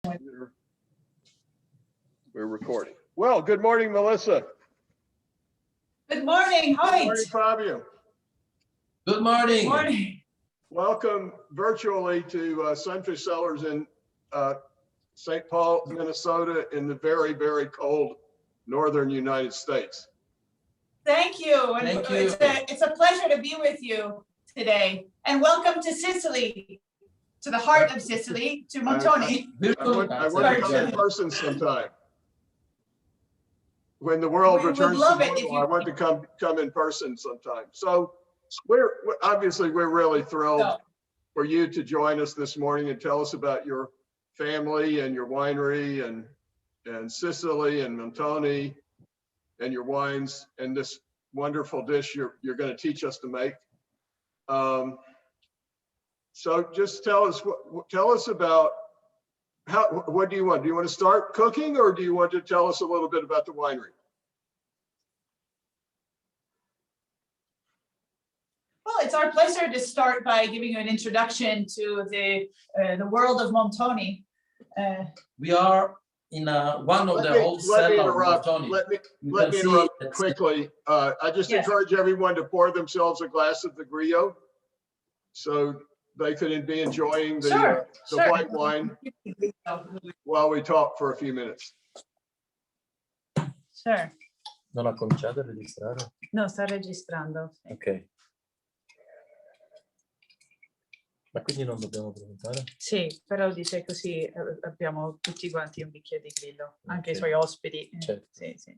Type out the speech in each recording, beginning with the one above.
We're recording. Well, good morning, Melissa. Good morning, Good Hoyt. morning, Fabio. Good morning. Good morning. Welcome virtually to Sunfish Cellars in St. Paul, Minnesota, in the very, very cold northern United States. Thank you. And Thank you. It's a pleasure to be with you today. And welcome to Sicily, to the heart of Sicily, to Montoni. I want to come in person sometime. When the world returns to normal, I want to come in person sometime. So we're obviously really thrilled for you to join us this morning and tell us about your family and your winery and Sicily and Montoni and your wines and this wonderful dish you're going to teach us to make. So just tell us about what do you want? Do you want to start cooking, or do you want to tell us a little bit about the winery? Well, it's our pleasure to start by giving you an introduction to the world of Montoni. We are in one of the old cellar of Montoni. Let me interrupt quickly. I just encourage everyone to pour themselves a glass of the Grillo so they could be enjoying the white wine while we talk for a few minutes. Sure. Non ha cominciato a registrare? No, sta registrando. Ok. Ma quindi non dobbiamo presentare? Sì, però dice così abbiamo tutti quanti un bicchiere di Grillo, anche i suoi ospiti. Certo. Sì, sì.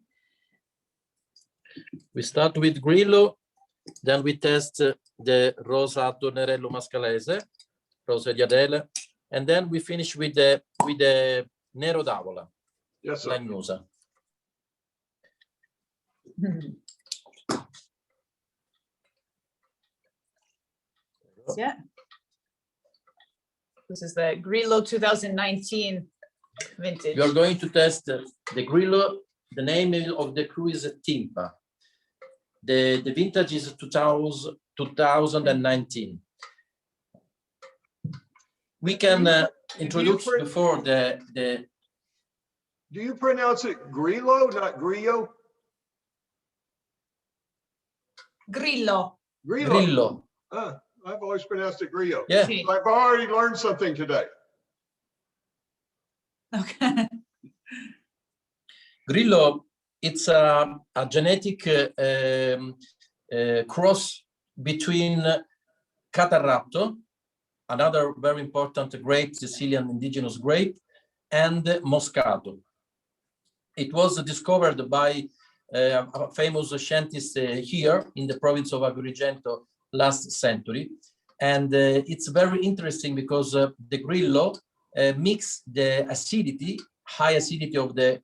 We start with Grillo, then we test the Rosato Nerello Mascalese, Rose di Adele, and then we finish with the Nero d'Avola, Yes, sir. Lagnosa. Yeah. This is the Grillo 2019 vintage. We are going to test the Grillo. The name of the crew is Timpa. The vintage is 2019. We can introduce before the. Do you pronounce it Grillo, not Grillo? Grillo. Grillo. I've always pronounced it Grillo. Yeah. Sì. I've already learned something today. Okay. Grillo, it's a genetic cross between Catarratto, another very important grape, Sicilian indigenous grape, and Moscato. It was discovered by a famous scientist here in the province of Agrigento last century. And it's very interesting because the Grillo mix the acidity, high acidity of the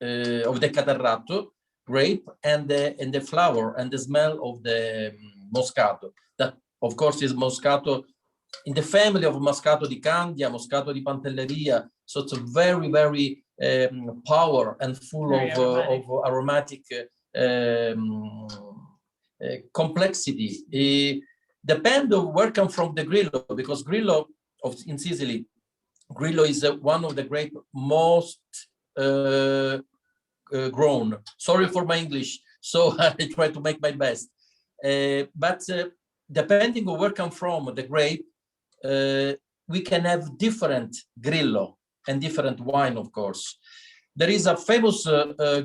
Catarratto grape and the flower and the smell of the Moscato. That, of course, is Moscato in the family of Moscato di Candia, Moscato di Pantelleria. So it's a very, very power and full of aromatic complexity. Depend on where come from the Grillo, because Grillo in Sicily, Grillo is one of the grape most grown. Sorry for my English, so I try to make my best. But depending on where come from the grape, we can have different Grillo and different wine, of course. There is a famous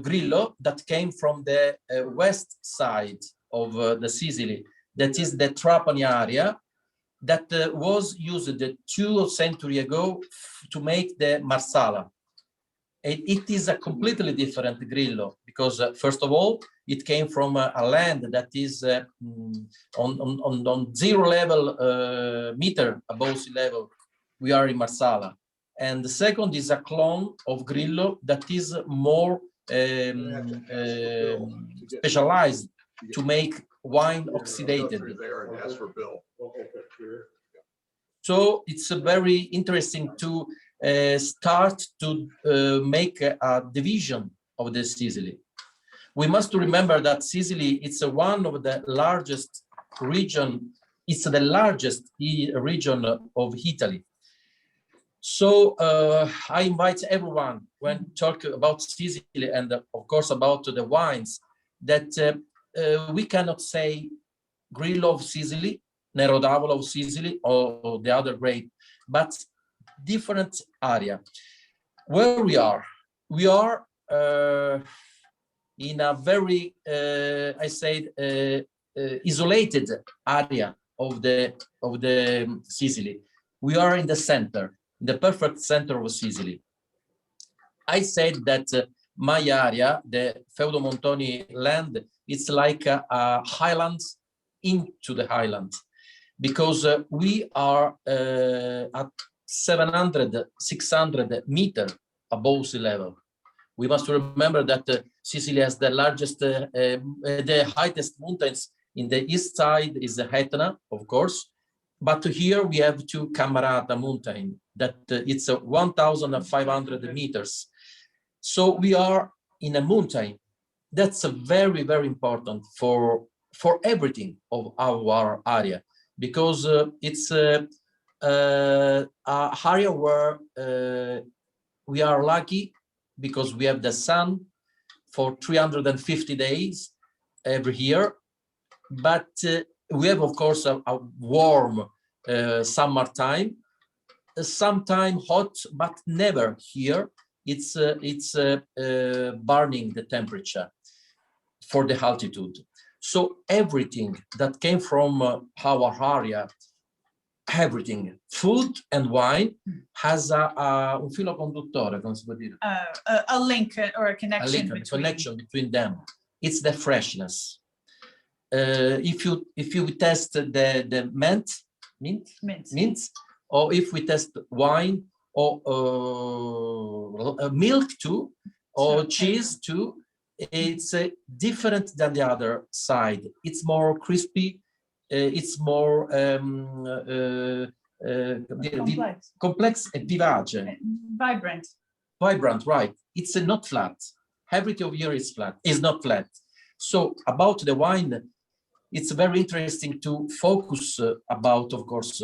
Grillo that came from the west side of the Sicily, that is the Trapani area, that was used 2 centuries ago to make the Marsala. It is a completely different Grillo because, first of all, it came from a land that is on zero level, meter above sea level. We are in Marsala. And the second is a clone of Grillo that is more specialized to make wine oxidated. So it's very interesting to start to make a division of the Sicily. We must remember that Sicily is one of the largest region. It's the largest region of Italy. So I invite everyone when talk about Sicily and of course about the wines that we cannot say Grillo of Sicily, Nero d'Avola of Sicily, or the other grape, but different area. Where we are in a very, I said, isolated area of the Sicily. We are in the center, the perfect center of Sicily. I said that my area, the Feudo Montoni land, it's like a highlands into the highland, because we are at 700, 600 meters above sea level. We must remember that Sicily has the largest, the highest mountains in the east side is the Etna, of course, but here we have two Catarratto mountain that it's 1,500 meters. So we are in a mountain. That's a very, very important for everything of our area, because it's a area where we are lucky because we have the sun for 350 days every year, but we have, of course, a warm summertime, sometimes hot, but never here. It's burning the temperature for the altitude. So everything that came from our area, everything, food and wine, has un filo conduttore, come si può dire? A link or a connection between them. It's the freshness. If you test the mint, or if we test wine or milk too, or cheese too, it's different than the other side. It's more crispy. It's more complex and vivace. Vibrant, right. It's not flat. Everything of here is flat, is not flat. So about the wine, it's very interesting to focus about, of course,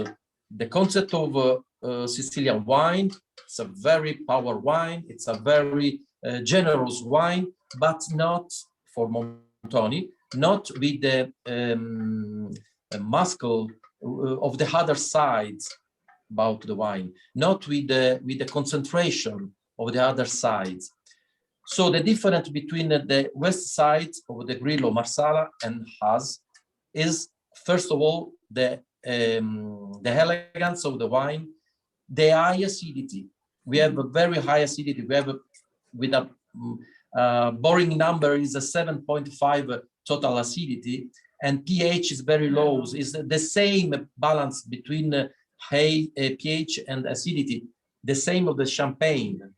the concept of Sicilian wine. It's a very power wine. It's a very generous wine, but not for Montoni, not with the muscle of the other side about the wine, not with the concentration of the other side. So the difference between the west side of the Grillo Marsala and us is, first of all, the elegance of the wine, the high acidity. We have a very high acidity. We have with a boring number is a 7.5 total acidity, and pH is very low. It's the same balance between pH and acidity, the same of the champagne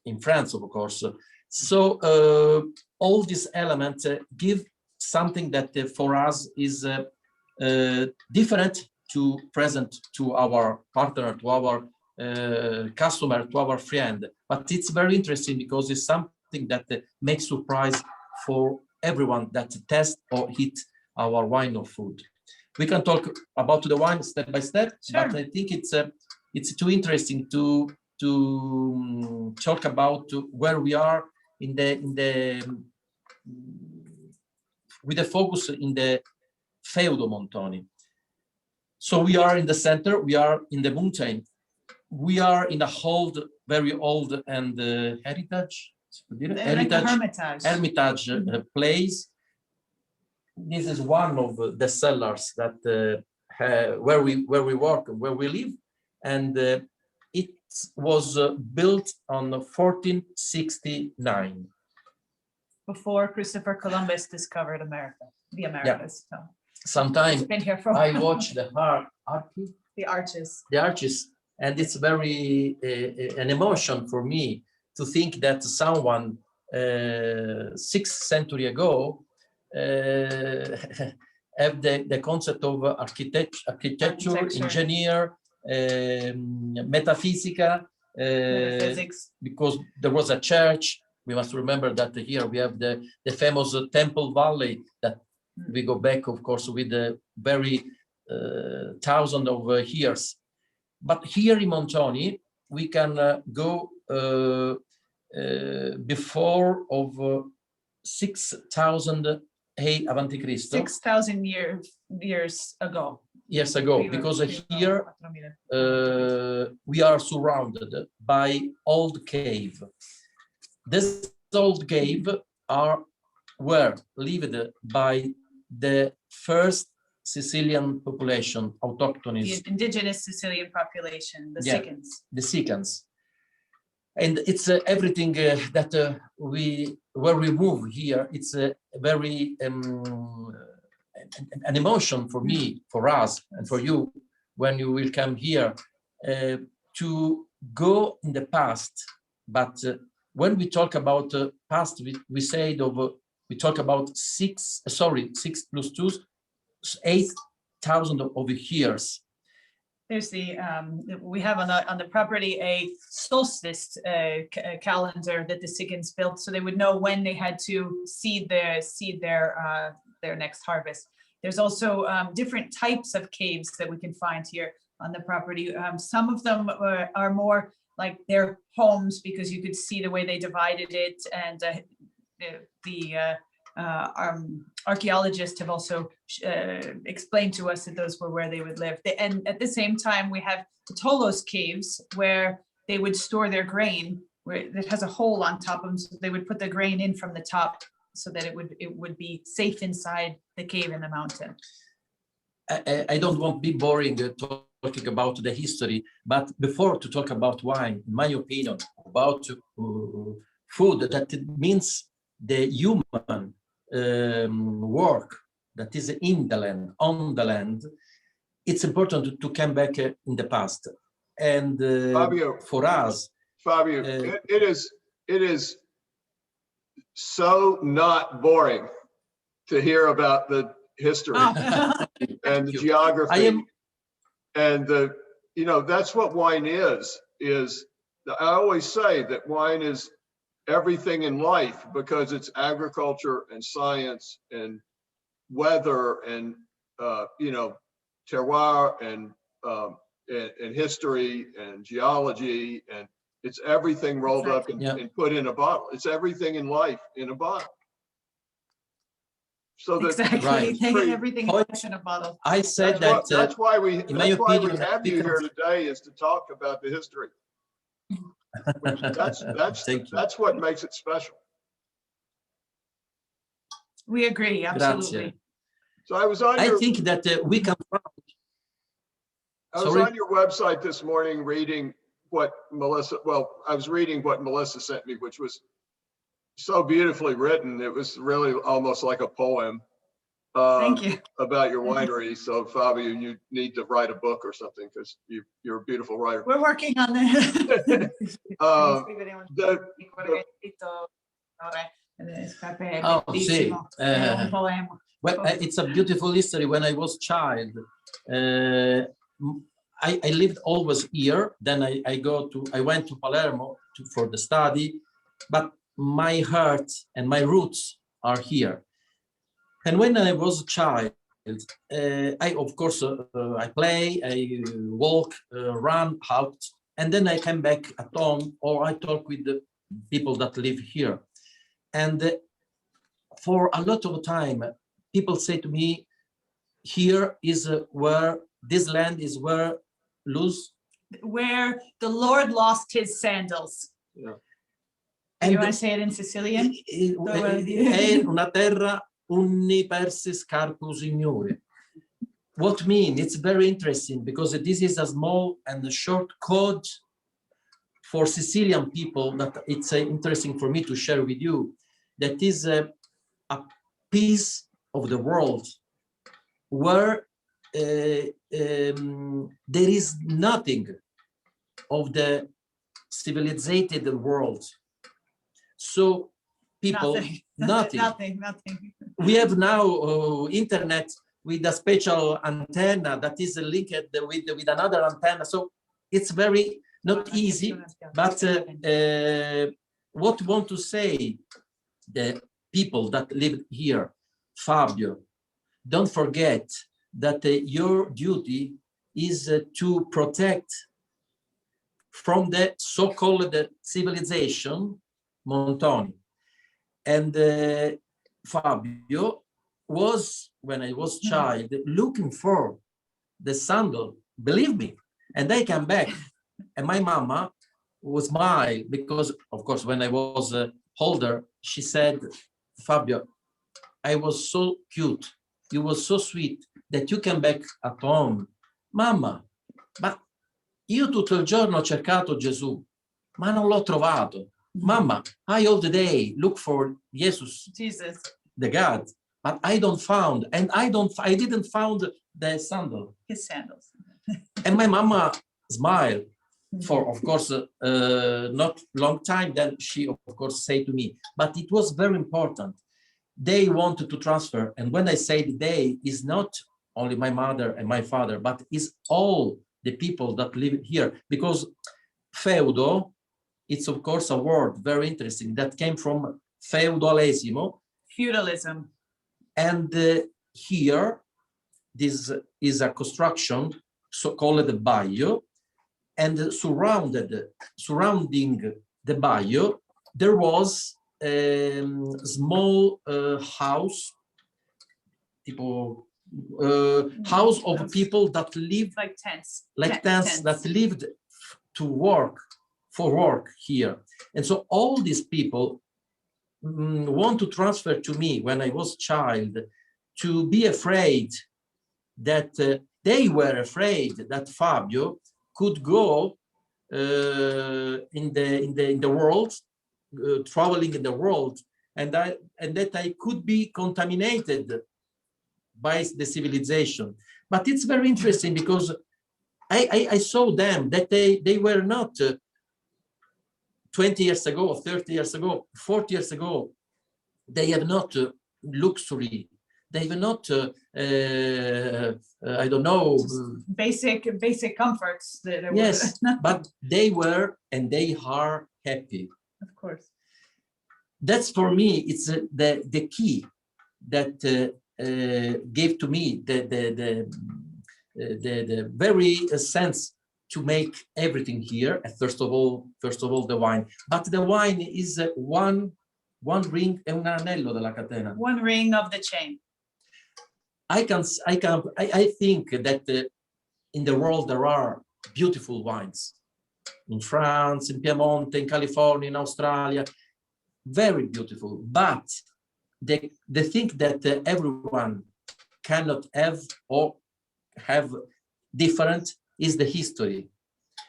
in France, of course. So all these elements give something that for us is different to present to our partner, to our customer, to our friend. But it's very interesting because it's something that makes surprise for everyone that tests or eat our wine or food. We can talk about the wine step by step, sure. But I think it's too interesting to talk about where we are in the with the focus in the Feudo Montoni. So we are in the center, we are in the mountain, we are in a very old and hermitage place. This is one of the cellars that where we work, where we live, and it was built on 1469. Before Christopher Columbus discovered America, the Americas. Yeah. So sometimes I watch the arches, and it's very an emotion for me to think that someone 6th century ago have the concept of architecture, engineer, metaphysics, because there was a church. We must remember that here we have the famous Temple Valley that we go back, of course, with the very thousands of years. But here in Montoni, we can go before of 6,000 avanti Cristo. 6,000 years ago. Years ago, because here we are surrounded by old cave. This old cave were lived by the first Sicilian population, autochthonies. The indigenous Sicilian population, the Sicans. The Sicans. And it's everything that where we move here, it's a very an emotion for me, for us, and for you when you will come here to go in the past. But when we talk about past, we say we talk about 6 plus 2, 8,000 of years. There's we have on the property a solstice calendar that the Sicans built, so they would know when they had to seed their next harvest. There's also different types of caves that we can find here on the property. Some of them are more like their homes, because you could see the way they divided it, and the archaeologists have also explained to us that those were where they would live. And at the same time, we have the Tolos caves, where they would store their grain, where it has a hole on top of them, so they would put the grain in from the top, so that it would be safe inside the cave in the mountain. I don't want to be boring talking about the history, but before to talk about wine, in my opinion, about food, that it means the human work that is in the land, on the land, it's important to come back in the past. And Fabio, for us, Fabio, it is so not boring to hear about the history and the geography and that's what wine is. I always say that wine is everything in life, because it's agriculture and science and weather and terroir and history and geology, and it's everything rolled up and put in a bottle. It's everything in life in a bottle. So that everything in a bottle. I said that's why we have you here today, is to talk about the history. That's what makes it special. We agree, absolutely. Grazie. So I think that we can. I was on your website this morning reading what Melissa. Well, I was reading what Melissa sent me, which was so beautifully written. It was really almost like a poem. Thank you. About your winery. So Fabio, you need to write a book or something, because you're a beautiful writer. We're working on it. Well, it's a beautiful history. When I was child, I lived always here. Then I went to Palermo for the study, but my heart and my roots are here. And when I was a child, I of course I play, I walk, run out, and then I come back at home, or I talk with the people that live here. And for a lot of time, people say to me, here is where this land is where the Lord lost his sandals. Yeah. Do you want to say it in Sicilian? È una terra unni persi scarpo signore. What mean? It's very interesting, because this is a small and a short code for Sicilian people that it's interesting for me to share with you. That is a piece of the world where there is nothing of the civilized world. So people, nothing. We have now internet with a special antenna that is linked with another antenna. So it's very not easy, but what want to say the people that live here, Fabio, don't forget that your duty is to protect from the so-called civilization, Montoni. And Fabio was, when I was child, looking for the sandal, believe me. And I came back, and my mama was smile because, of course, when I was older, she said, Fabio, I was so cute, you were so sweet that you came back at home. Mamma, ma io tutto il giorno ho cercato Gesù, ma non l'ho trovato. Mamma, I all the day look for Jesus, the God, but I don't found, and I didn't found the sandal. His sandals. And my mama smiled for, of course, not long time. Then she, of course, say to me, but it was very important. They wanted to transfer, and when I say they, is not only my mother and my father, but is all the people that live here, because feudo, it's of course a word very interesting that came from feudalesimo. Feudalism. And here, this is a construction so-called the bayou, and surrounding the bayou, there was a small house, house of people that lived like tents, that lived to work, for work here. And so all these people want to transfer to me when I was child, to be afraid that they were afraid that Fabio could go in the world, traveling in the world, and that I could be contaminated by the civilization. But it's very interesting because I saw them that they were not 20 years ago, 30 years ago, 40 years ago. They have not luxury. They have not, I don't know. Basic comforts. Yes, but they were and they are happy. Of course. That's for me, it's the key that gave to me the very sense to make everything here. First of all, the wine. But the wine is one ring, è un anello della catena. One ring of the chain. I think that in the world there are beautiful wines. In France, in Piemonte, in California, in Australia, very beautiful. But the thing that everyone cannot have or have different is the history,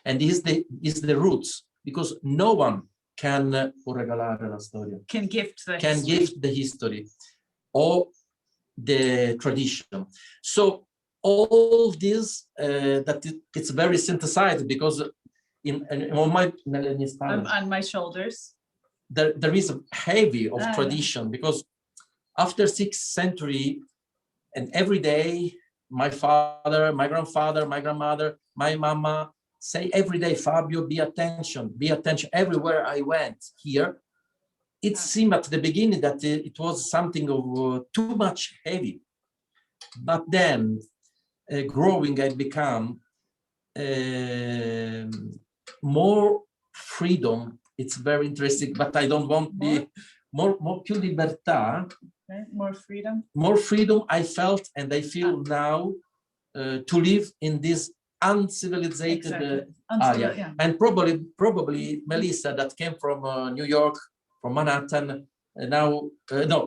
and is the roots, because no one can gift the history or the tradition. So all this it's very synthesized, because on my shoulders there is a heavy of tradition, because after 6th century, and every day my father, my grandfather, my grandmother, my mama say every day, Fabio, be attention. Everywhere I went here, it seemed at the beginning that it was something of too much heavy. But then growing, I become more freedom. It's very interesting, but I don't want to be more più libertà. Okay. More freedom. More freedom I felt, and I feel now to live in this uncivilized area. Yeah. And probably Melissa, that came from New York, from Manhattan,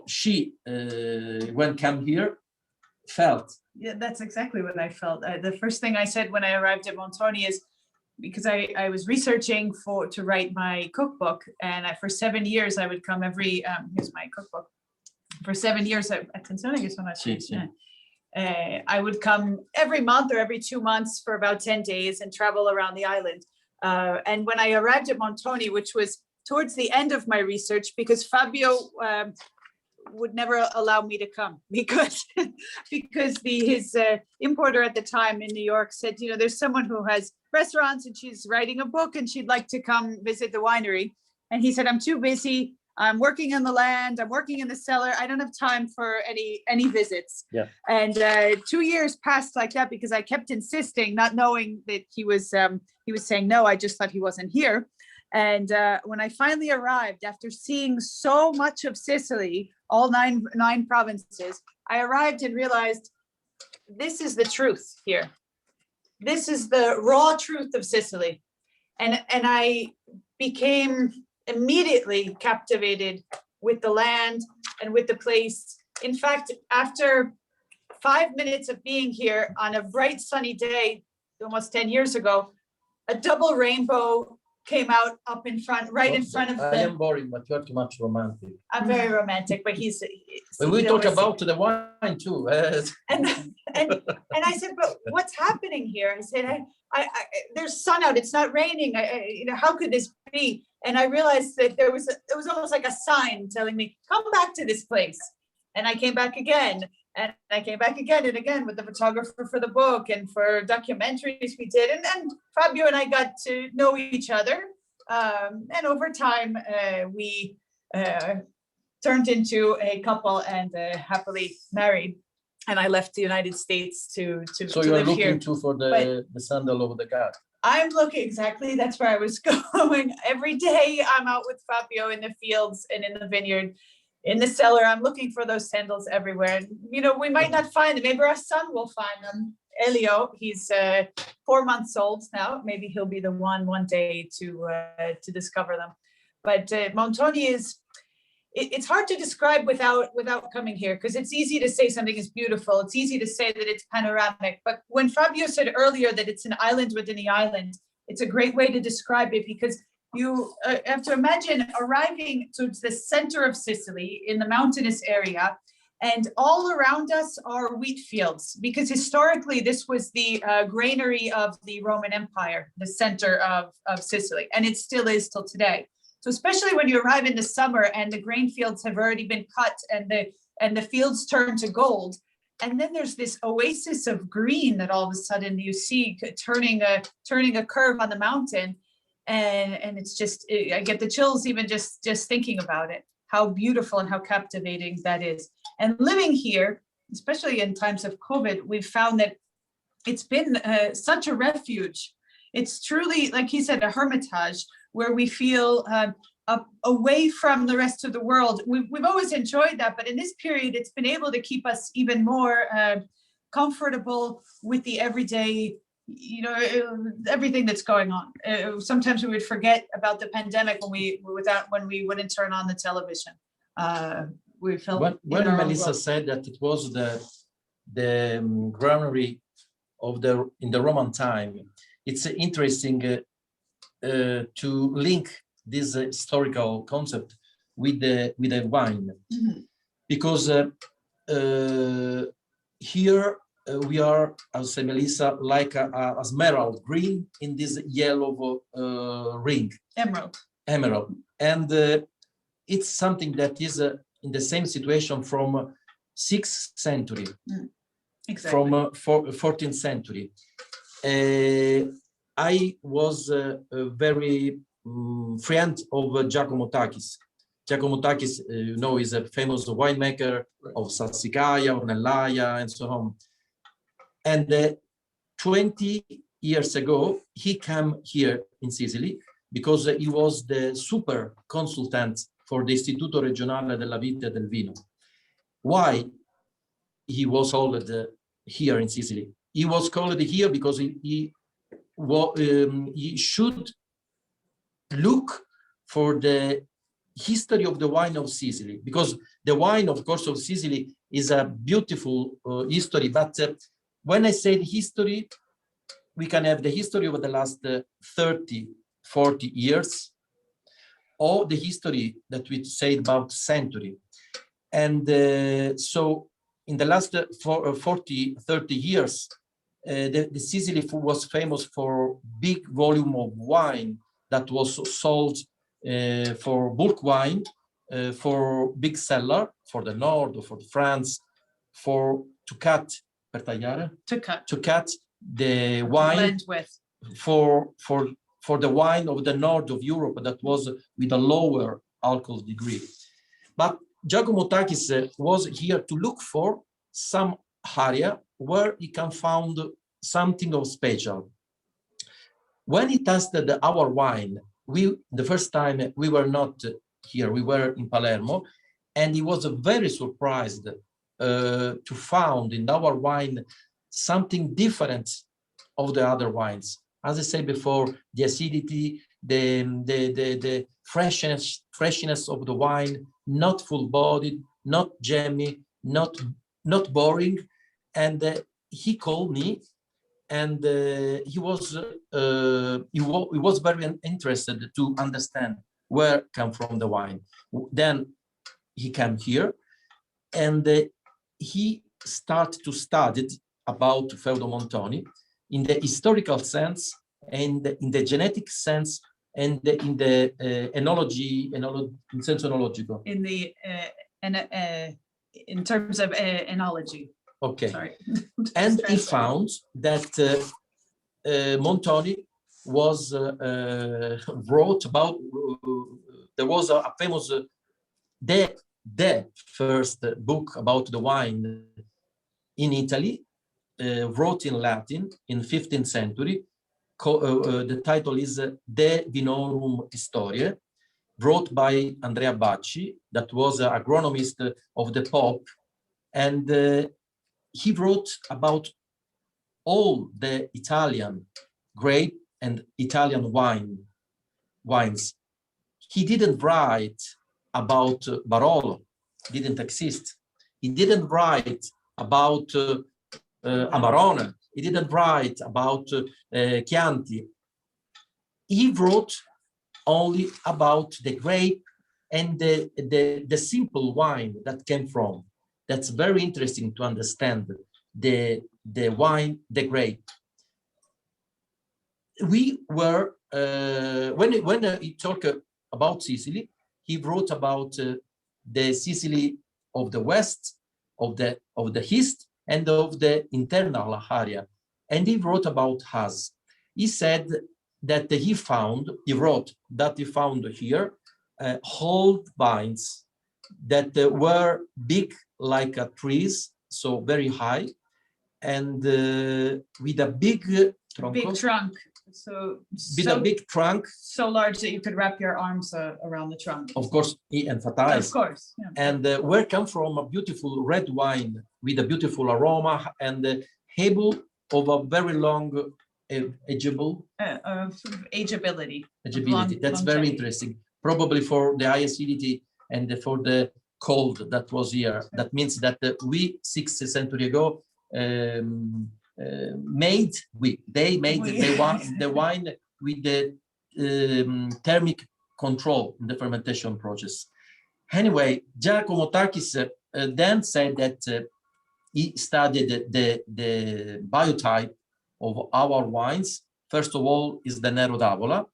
she when came here felt. Yeah, that's exactly what I felt. The first thing I said when I arrived at Montoni is, because I was researching to write my cookbook, and for 7 years I would come every, here's my cookbook. For 7 years, I would come every month or every 2 months for about 10 days and travel around the island. And when I arrived at Montoni, which was towards the end of my research, because Fabio would never allow me to come, because his importer at the time in New York said, there's someone who has restaurants and she's writing a book and she'd like to come visit the winery. And he said, I'm too busy. I'm working on the land, I'm working in the cellar. I don't have time for any visits. Yeah. And 2 years passed like that because I kept insisting, not knowing that he was saying no. I just thought he wasn't here. And when I finally arrived, after seeing so much of Sicily, all nine provinces, I arrived and realized this is the truth here. This is the raw truth of Sicily. And I became immediately captivated with the land and with the place. In fact, after 5 minutes of being here on a bright sunny day, almost 10 years ago, a double rainbow came out up in front, right in front of I the. am boring, but you're too much romantic. I'm very romantic, but he's. But we talk about the wine too. And I said, but what's happening here? I said, I there's sun out. It's not raining. How could this be? And I realized that it was almost like a sign telling me, come back to this place. And I came back again. And I came back again and again with the photographer for the book and for documentaries we did. And Fabio and I got to know each other. And over time, we turned into a couple and happily married. And I left the United States to So you're live looking here. too for the sandal of the God. I'm looking, exactly, that's where I was going. Every day I'm out with Fabio in the fields and in the vineyard, in the cellar. I'm looking for those sandals everywhere. And, we might not find them. Maybe our son will find them. Elio, he's 4 months old now. Maybe he'll be the one day to discover them. But Montoni is, it's hard to describe without coming here, because it's easy to say something is beautiful. It's easy to say that it's panoramic. But when Fabio said earlier that it's an island within the island, it's a great way to describe it, because you have to imagine arriving towards the center of Sicily in the mountainous area, and all around us are wheat fields, because historically this was the granary of the Roman Empire, the center of Sicily, and it still is till today. So especially when you arrive in the summer and the grain fields have already been cut and the fields turn to gold, and then there's this oasis of green that all of a sudden you see turning a curve on the mountain. And it's just, I get the chills even just thinking about it, how beautiful and how captivating that is. And living here, especially in times of COVID, we've found that it's been such a refuge. It's truly, like he said, a hermitage where we feel away from the rest of the world. We've always enjoyed that, but in this period, it's been able to keep us even more comfortable with the everyday, everything that's going on. Sometimes we would forget about the pandemic when we wouldn't turn on the television. We felt when Melissa said that it was the granary in the Roman time, it's interesting to link this historical concept with the wine, because here we are, as say Melissa, like a emerald green in this yellow ring. Emerald. And it's something that is in the same situation from 6th century, exactly. From 14th century. I was very friend of Giacomo Takis. Giacomo Takis, is a famous winemaker of Sassicaia, Ornellaia, and so on. And 20 years ago, he came here in Sicily because he was the super consultant for the Istituto Regionale della Vite e del Vino. Why he was called here in Sicily? He was called here because he should look for the history of the wine of Sicily, because the wine, of course, of Sicily is a beautiful history. But when I say history, we can have the history of the last 30, 40 years, or the history that we say about century. And so in the last 40, 30 years, the Sicily was famous for big volume of wine that was sold for bulk wine, for big cellar, for the north or for France, to cut the wine for the wine of the north of Europe that was with a lower alcohol degree. But Giacomo Takis was here to look for some area where he can find something of special. When he tasted our wine, the first time we were not here, we were in Palermo, and he was very surprised to find in our wine something different of the other wines. As I said before, the acidity, the freshness of the wine, not full-bodied, not jammy, not boring. And he called me, and he was very interested to understand where come from the wine. Then he came here, and he started to study about Feudo Montoni in the historical sense, and in the genetic sense, and in the in senso enologico. In the in terms of enology. Okay. Sorry. And he found that Montoni was wrote about. There was a famous the first book about the wine in Italy, wrote in Latin in 15th century. The title is De Vinorum Historiae, wrote by Andrea Bacci, that was an agronomist of the Pope, and he wrote about all the Italian grape and Italian wines. He didn't write about Barolo, didn't exist. He didn't write about Amarone. He didn't write about Chianti. He wrote only about the grape and the simple wine that came from. That's very interesting to understand the wine, the grape. We were when he talked about Sicily, he wrote about the Sicily of the west, of the east, and of the internal area. And he wrote about us. He said that he wrote that he found here whole vines that were big like trees, so very high, and with a big trunk. With a big trunk, so large that you could wrap your arms around the trunk. Of course, he emphasized. Of course, yeah. And where come from a beautiful red wine with a beautiful aroma and able of a very long ageable. Sort of ageability. That's very interesting. Probably for the high acidity and for the cold that was here. That means that we 6th century ago they made the wine with the thermic control in the fermentation process. Anyway, Giacomo Takis then said that he studied the biotype of our wines. First of all is the Nero d'Avola.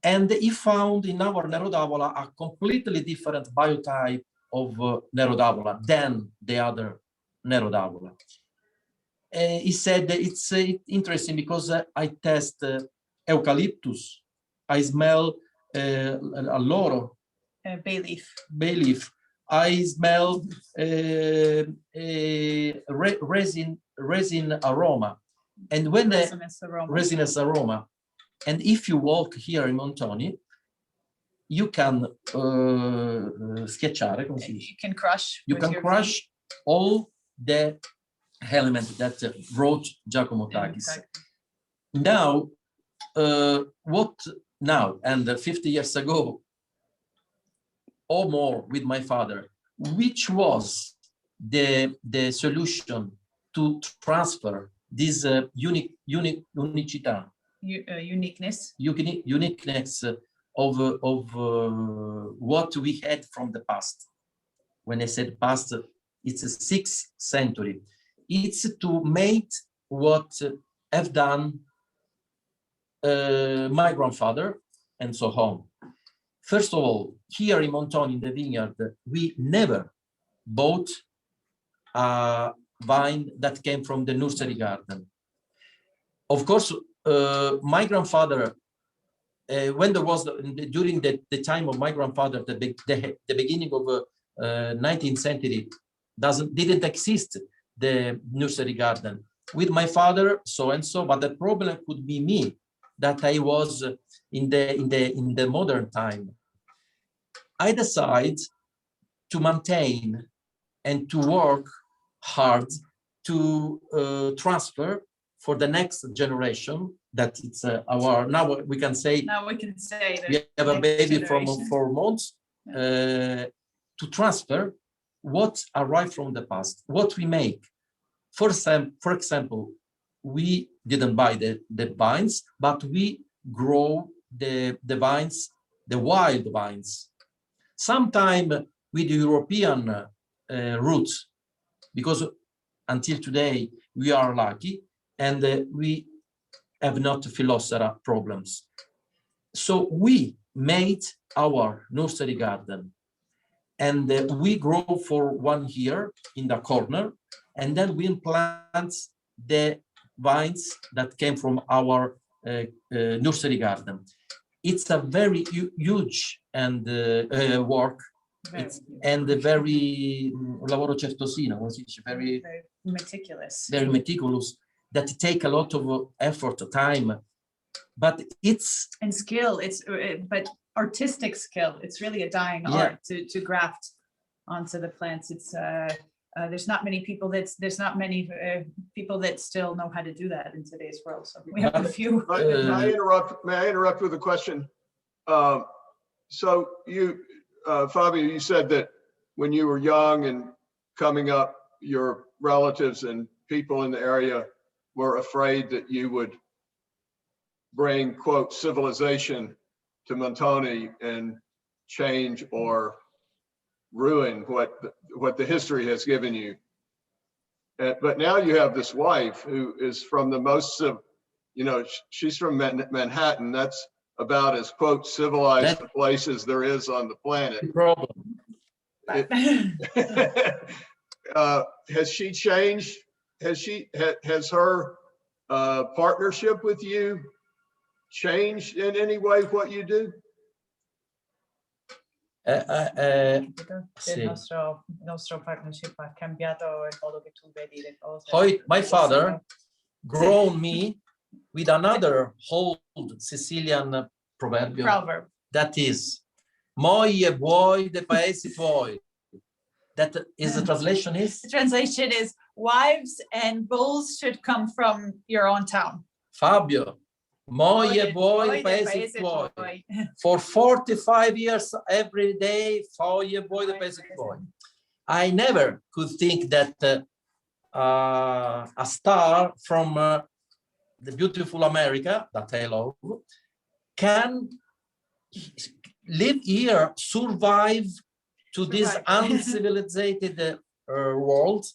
And he found in our Nero d'Avola a completely different biotype of Nero d'Avola than the other Nero d'Avola. He said that it's interesting because I test eucalyptus, I smell alloro, bay leaf. I smell resin aroma, and when resinous aroma. And if you walk here in Montoni, you can schiacciare, you can crush. You can crush all the elements that wrote Giacomo Takis. Now, what now? And 50 years ago, or more, with my father, which was the solution to transfer this uniqueness of what we had from the past. When I said past, it's a 6th century. It's to make what have done my grandfather and so on. First of all, here in Montoni, in the vineyard, we never bought a vine that came from the nursery garden. Of course, my grandfather when there was during the time of my grandfather, the beginning of 19th century, didn't exist the nursery garden. With my father, so and so, but the problem could be me, that I was in the modern time. I decide to maintain and to work hard to transfer for the next generation, that it's now we can say that we have a baby from 4 months, to transfer what arrived from the past, what we make. For example, we didn't buy the vines, but we grow the vines, the wild vines, sometime with the European roots, because until today we are lucky and we have not phylloxera problems. So we made our nursery garden, and we grow for 1 year in the corner, and then we plant the vines that came from our nursery garden. It's a very huge and work, and very lavoro certosino, very meticulous. Very meticulous, that take a lot of effort, time, but it's and skill. But artistic skill. It's really a dying art to graft onto the plants. It's there's not many people that still know how to do that in today's world. So we have a few. May I interrupt with a question? So you, Fabio, you said that when you were young and coming up, your relatives and people in the area were afraid that you would bring, quote, civilization to Montoni and change or ruin what the history has given you. But now you have this wife who is from the most, she's from Manhattan. That's about as, quote, civilized a place as there is on the planet. Problem. Has she changed? Has her partnership with you changed in any way what you do? Il nostro partnership ha cambiato il modo che tu vedi le cose. My father grown me with another old Sicilian proverb that is moglie vuoi de paesi tuoi. That is the translation is? The translation is wives and bulls should come from your own town. Fabio, moglie vuoi de paesi tuoi. For 45 years, every day, moglie vuoi de paesi tuoi. I never could think that a star from the beautiful America, that I love, can live here, survive to this uncivilized world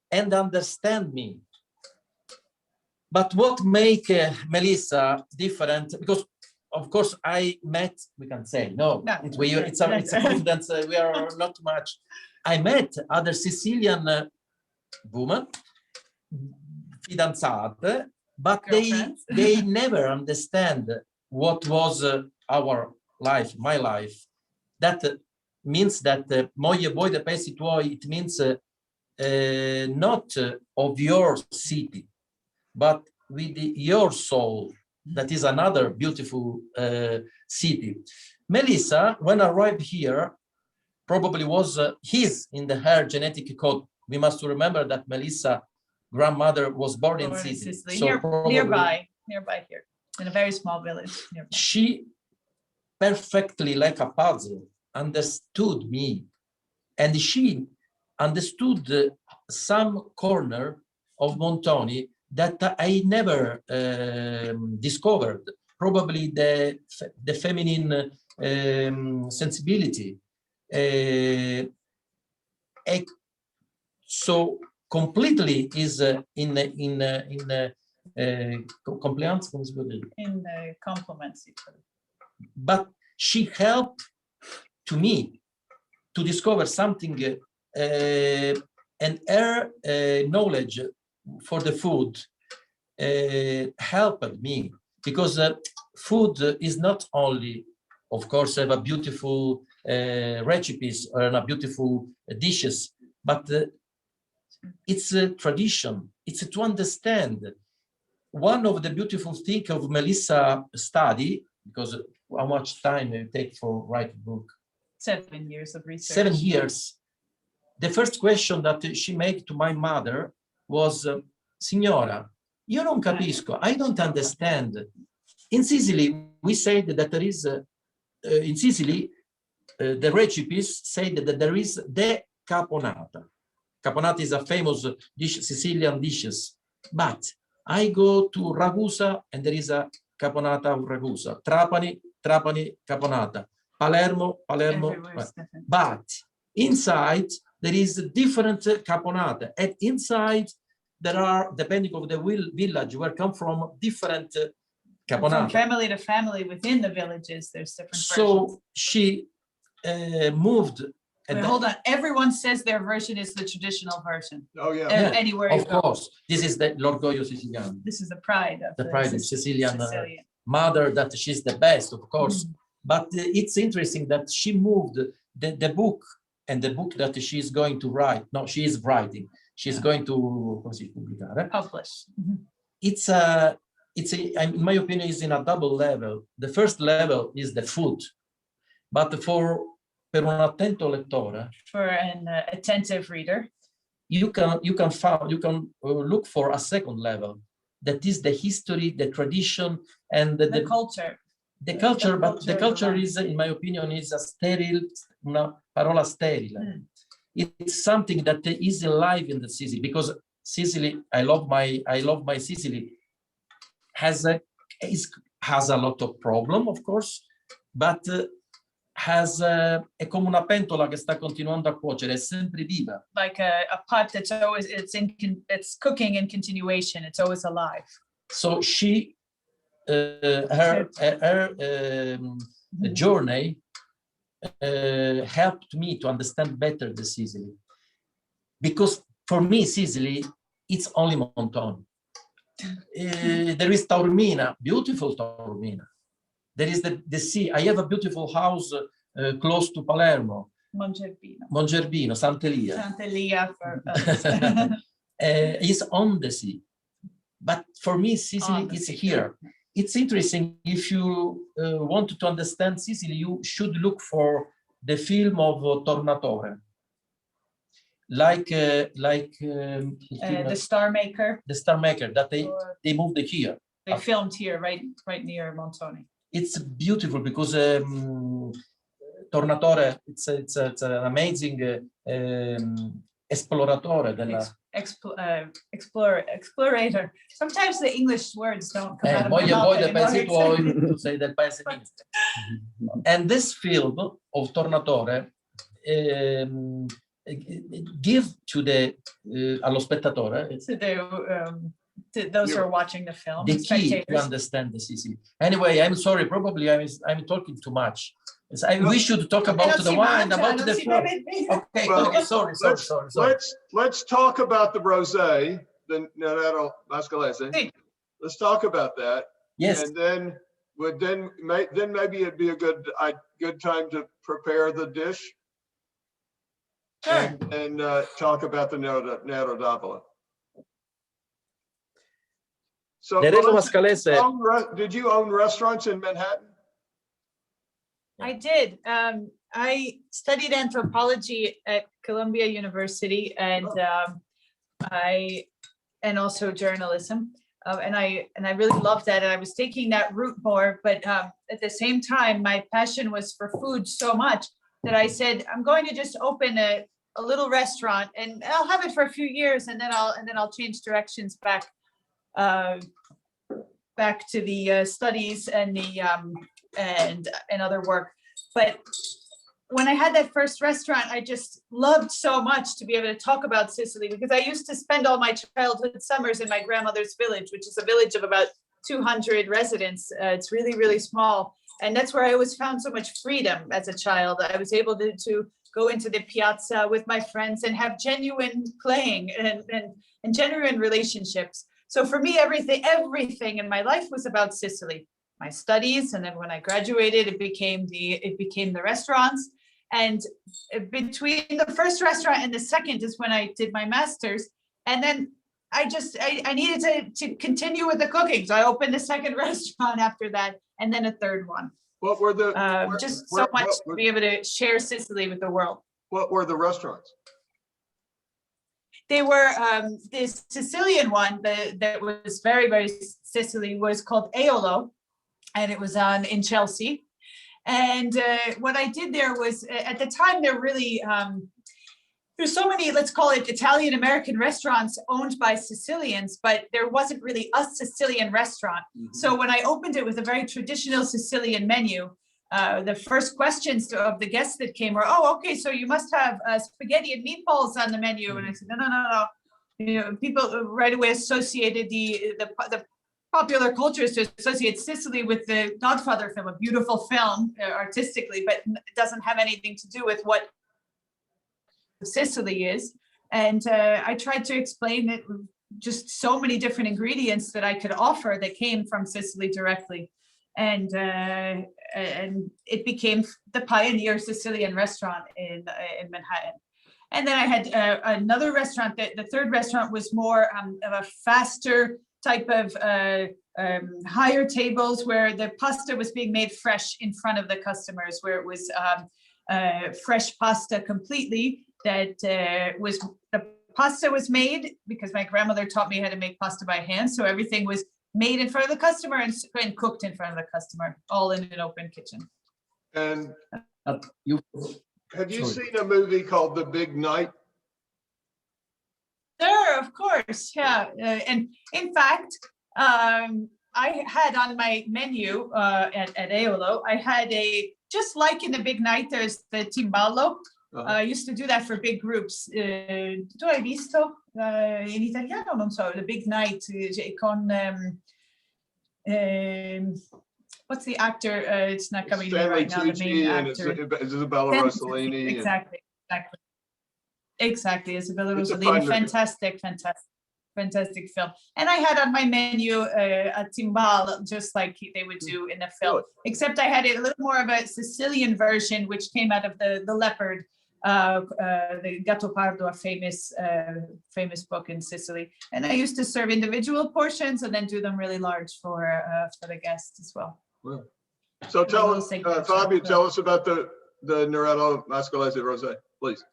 and understand me. But what make Melissa different, because of course I met, we can say, it's a confidence, we are not much. I met other Sicilian women, fidanzate, but they never understand what was our life, my life. That means that moglie vuoi de paesi tuoi, it means not of your city, but with your soul. That is another beautiful city. Melissa, when I arrived here, probably was in her genetic code. We must remember that Melissa grandmother was born in Sicily, so nearby here, in a very small village. Nearby. She perfectly, like a puzzle, understood me, and she understood some corner of Montoni that I never discovered. Probably the feminine sensibility. So completely is in compliance. In compliments each other. But she helped to me to discover something, and her knowledge for the food helped me, because food is not only, of course, have a beautiful recipes or a beautiful dishes, but it's a tradition. It's to understand. One of the beautiful things of Melissa study, because how much time it take for write a book? 7 years of research. 7 years. The first question that she made to my mother was, Signora, io non capisco, I don't understand. In Sicily, we said that there is, in Sicily, the recipes say that there is the caponata. Caponata is a famous dish, Sicilian dishes. But I go to Ragusa and there is a caponata of Ragusa. Trapani, Trapani, caponata. Palermo, Palermo. But inside there is a different caponata, and inside there are, depending on the village where come from, different caponata. From family to family within the villages, there's different So versions. she moved. Wait, hold on. Everyone says their version is the traditional version. Oh, yeah. Anywhere you Of go. course, this is the l'orgoglio siciliano. This is the pride of The pride of Sicilian Sicilian. mother, that she's the best, of course. But it's interesting that she moved the book, and the book that she's going to write. No, she is writing. She's going to Publish. It's a, in my opinion, is in a double level. The first level is the food, but per un attento lettore, For an attentive reader, you can look for a second level, that is the history, the tradition, and the culture. The culture, but the culture of the is, in my opinion, is a sterile, una parola sterile. It's something that is alive in the Sicily, because Sicily, I love my Sicily, has a lot of problem, of course, but has è come una pentola che sta continuando a cuocere, è sempre viva. Like a pot that's always, it's cooking in continuation. It's always alive. So she, her journey helped me to understand better the Sicily, because for me Sicily, it's only Montoni. There is Taormina, beautiful Taormina. There is the sea. I have a beautiful house close to Palermo. Mongerbino, Sant'Elia. Sant'Elia for It's on the sea. But for me, Sicily is here. It's interesting. If you want to understand Sicily, you should look for the film of Tornatore. Like the Star Maker. The Star Maker, that they moved here. They filmed here, right near Montoni. It's beautiful because Tornatore, it's an amazing esploratore della... Explorator. Sometimes the English words don't come out of my mouth to say del paese mio. And this film of Tornatore give to the allo spettatore to those who are watching the film, the key to understand the Sicily. Anyway, I'm sorry, probably I'm talking too much. We should talk about the wine, about the food. Okay, Well, okay, sorry. Let's talk about the rosé, the Nero Mascalese. Let's talk about that. Yes. And then maybe it'd be a good time to prepare the dish. Sure. And talk about the Nero d'Avola. So, Nero Mascalese. Did you own restaurants in Manhattan? I did. I studied anthropology at Columbia University, and also journalism, and I really loved that. And I was taking that route more, but at the same time, my passion was for food so much that I said, I'm going to just open a little restaurant, and I'll have it for a few years, and then I'll change directions back to the studies and the and other work. But when I had that first restaurant, I just loved so much to be able to talk about Sicily, because I used to spend all my childhood summers in my grandmother's village, which is a village of about 200 residents. It's really, really small. And that's where I always found so much freedom as a child. I was able to go into the piazza with my friends and have genuine playing and genuine relationships. So for me, everything in my life was about Sicily. my studies, and then when I graduated, it became the restaurants. And between the first restaurant and the second is when I did my master's. And then I needed to continue with the cooking. So I opened a second restaurant after that, and then a third one. What were the so much to be able to share Sicily with the world. What were the restaurants? They were the Sicilian one that was very, very Sicily was called Eolo, and it was in Chelsea. And what I did there was, at the time, there really, there's so many, let's call it Italian-American restaurants owned by Sicilians, but there wasn't really a Sicilian restaurant. Mm-hmm. So when I opened it with a very traditional Sicilian menu, the first questions of the guests that came were, oh, okay, so you must have spaghetti and meatballs on the menu. Mm-hmm. And I said, no. You know, people right away associated the popular culture is to associate Sicily with the Godfather film, a beautiful film artistically, but it doesn't have anything to do with what Sicily is. And I tried to explain it with just so many different ingredients that I could offer that came from Sicily directly. And it became the pioneer Sicilian restaurant in Manhattan. And then I had another restaurant. The third restaurant was more of a faster type of higher tables where the pasta was being made fresh in front of the customers, where it was fresh pasta completely. That was the pasta was made because my grandmother taught me how to make pasta by hand. So everything was made in front of the customer and cooked in front of the customer, all in an open kitchen. And have you seen a movie called The Big Night? Sure, of course, yeah. And in fact, I had on my menu at Eolo, I had just like in The Big Night, there's the timballo. I used to do that for big groups. Tu hai visto? In italiano non so, The Big Night con what's the actor? It's not coming to me right now. The main actor. And Isabella Rossellini. Exactly. Isabella Rossellini. Fantastic film. And I had on my menu a timbal, just like they would do in the film, except I had a little more of a Sicilian version, which came out of the leopard. The Gattopardo, a famous book in Sicily, and I used to serve individual portions and then do them really large for the guests as well. Wow. So tell us, Fabio, tell us about the Nero Mascalese Rosé, please.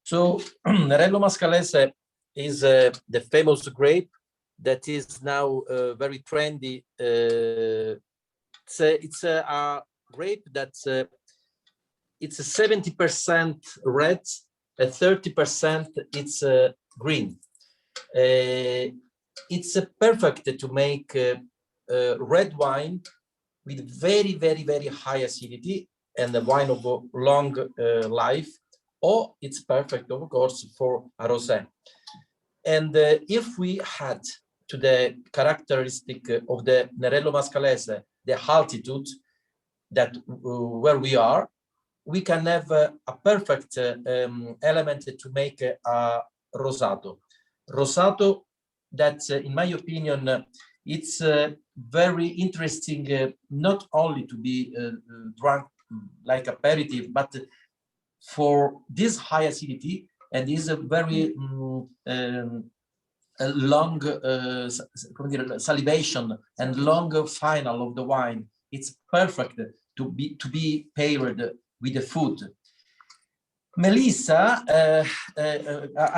So Nero Mascalese is the famous grape that is now very trendy. It's a grape that's it's 70% red, 30% it's green. It's perfect to make red wine with very, very, very high acidity and a wine of long life, or it's perfect, of course, for a rosé. And if we add to the characteristic of the Nero Mascalese, the altitude that where we are, we can have a perfect element to make a rosato. Rosato that, in my opinion, it's very interesting, not only to be drunk like aperitif, but for this high acidity and is a very long salivation and long final of the wine. It's perfect to be paired with the food. Melissa ha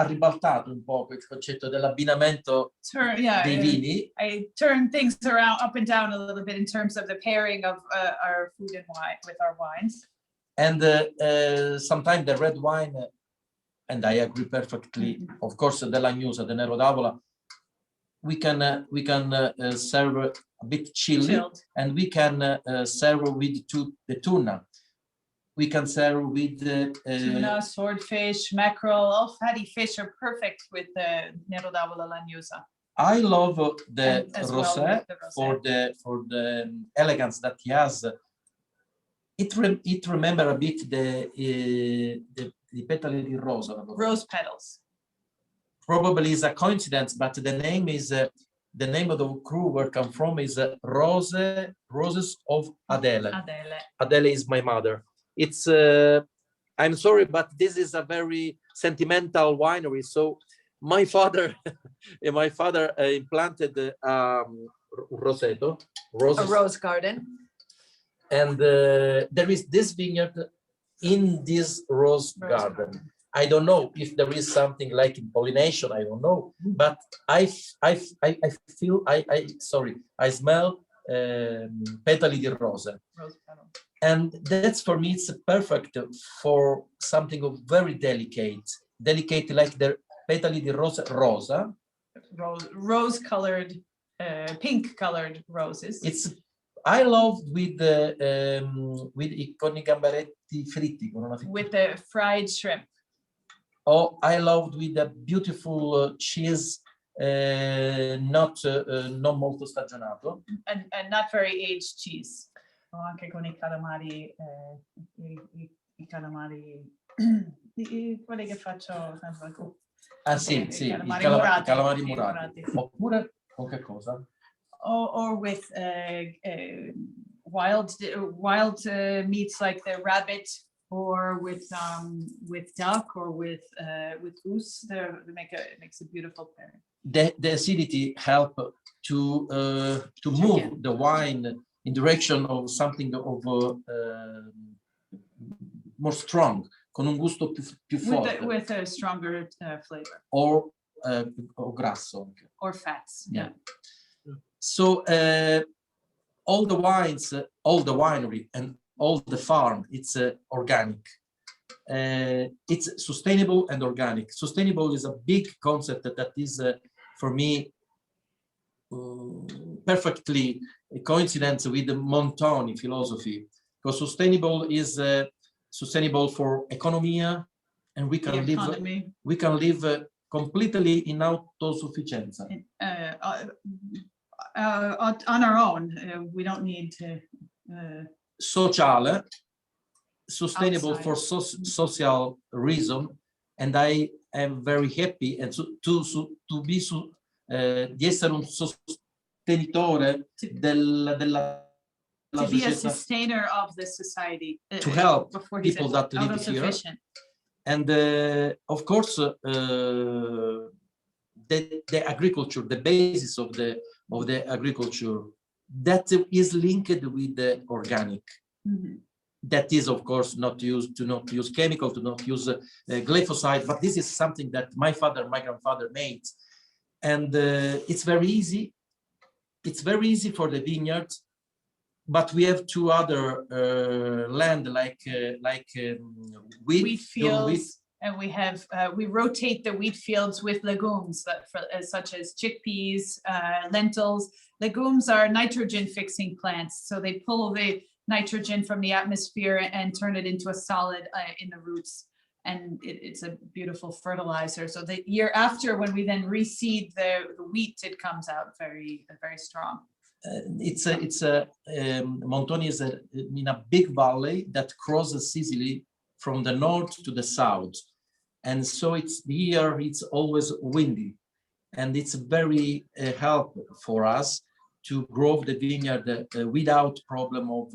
ribaltato un po' il concetto dell'abbinamento dei vini. I turned things around up and down a little bit in terms of the pairing of our food and wine with our wines. And sometimes the red wine, and I agree perfectly, of course, the Lagnusa, the Nero d'Avola, we can serve a bit chilled, and we can serve with the tuna. We can serve with tuna, swordfish, mackerel, all fatty fish are perfect with the Nero d'Avola Lagnusa. I love the rosé for the elegance that he has. It remember a bit the petali di rosa. Rose petals. Probably is a coincidence, but the name is the name of the crew where come from is Roses of Adele. Adele. Adele is my mother. It's I'm sorry, but this is a very sentimental winery. So my father, my father implanted roseto, roses, A rose garden. and there is this vineyard in this rose garden. I don't know if there is something like in pollination. I don't know, but I feel I smell petali di rosa. Rose petal. And that's for me, it's perfect for something of very delicate like the petali di rosa. Rose-colored, pink-colored roses. I love with con I gamberetti fritti. With the fried shrimp. Oh, I loved with the beautiful cheese, not molto stagionato. And not very aged cheese. Anche con i calamari, i calamari, quelli che faccio sempre. Ah sì, i calamari murati. Oppure con che cosa? Or with wild meats like the rabbit, or with duck, or with goose. It makes a beautiful pairing. The acidity help to move the wine in direction of something of more strong, con un gusto più forte. With a stronger flavor. Or grasso. Or fats. Yeah. So all the wines, all the winery, and all the farm, it's organic. It's sustainable and organic. Sustainable is a big concept that is, for me, perfectly coincidence with the Montoni philosophy. Because sustainable is sustainable for economy, and we can live completely in autosufficienza. On our own, we don't need to. Sociale, sustainable outside. For social reason, and I am very happy and di essere un sostenitore della to be a sustainer of the society, to help people that live here, and of course the agriculture, the basis of the agriculture, that is linked with the organic. Mm-hmm. That is, of course, not use chemical, to not use glyphosate, but this is something that my grandfather made, and it's very easy. It's very easy for the vineyard, but we have two other land like wheat fields, and we rotate the wheat fields with legumes such as chickpeas, lentils. Legumes are nitrogen fixing plants, so they pull the nitrogen from the atmosphere and turn it into a solid in the roots, and it's a beautiful fertilizer. So the year after, when we then reseed the wheat, it comes out very strong. Montoni is in a big valley that crosses Sicily from the north to the south, and so it's always windy, and it's very help for us to grow the vineyard without problem of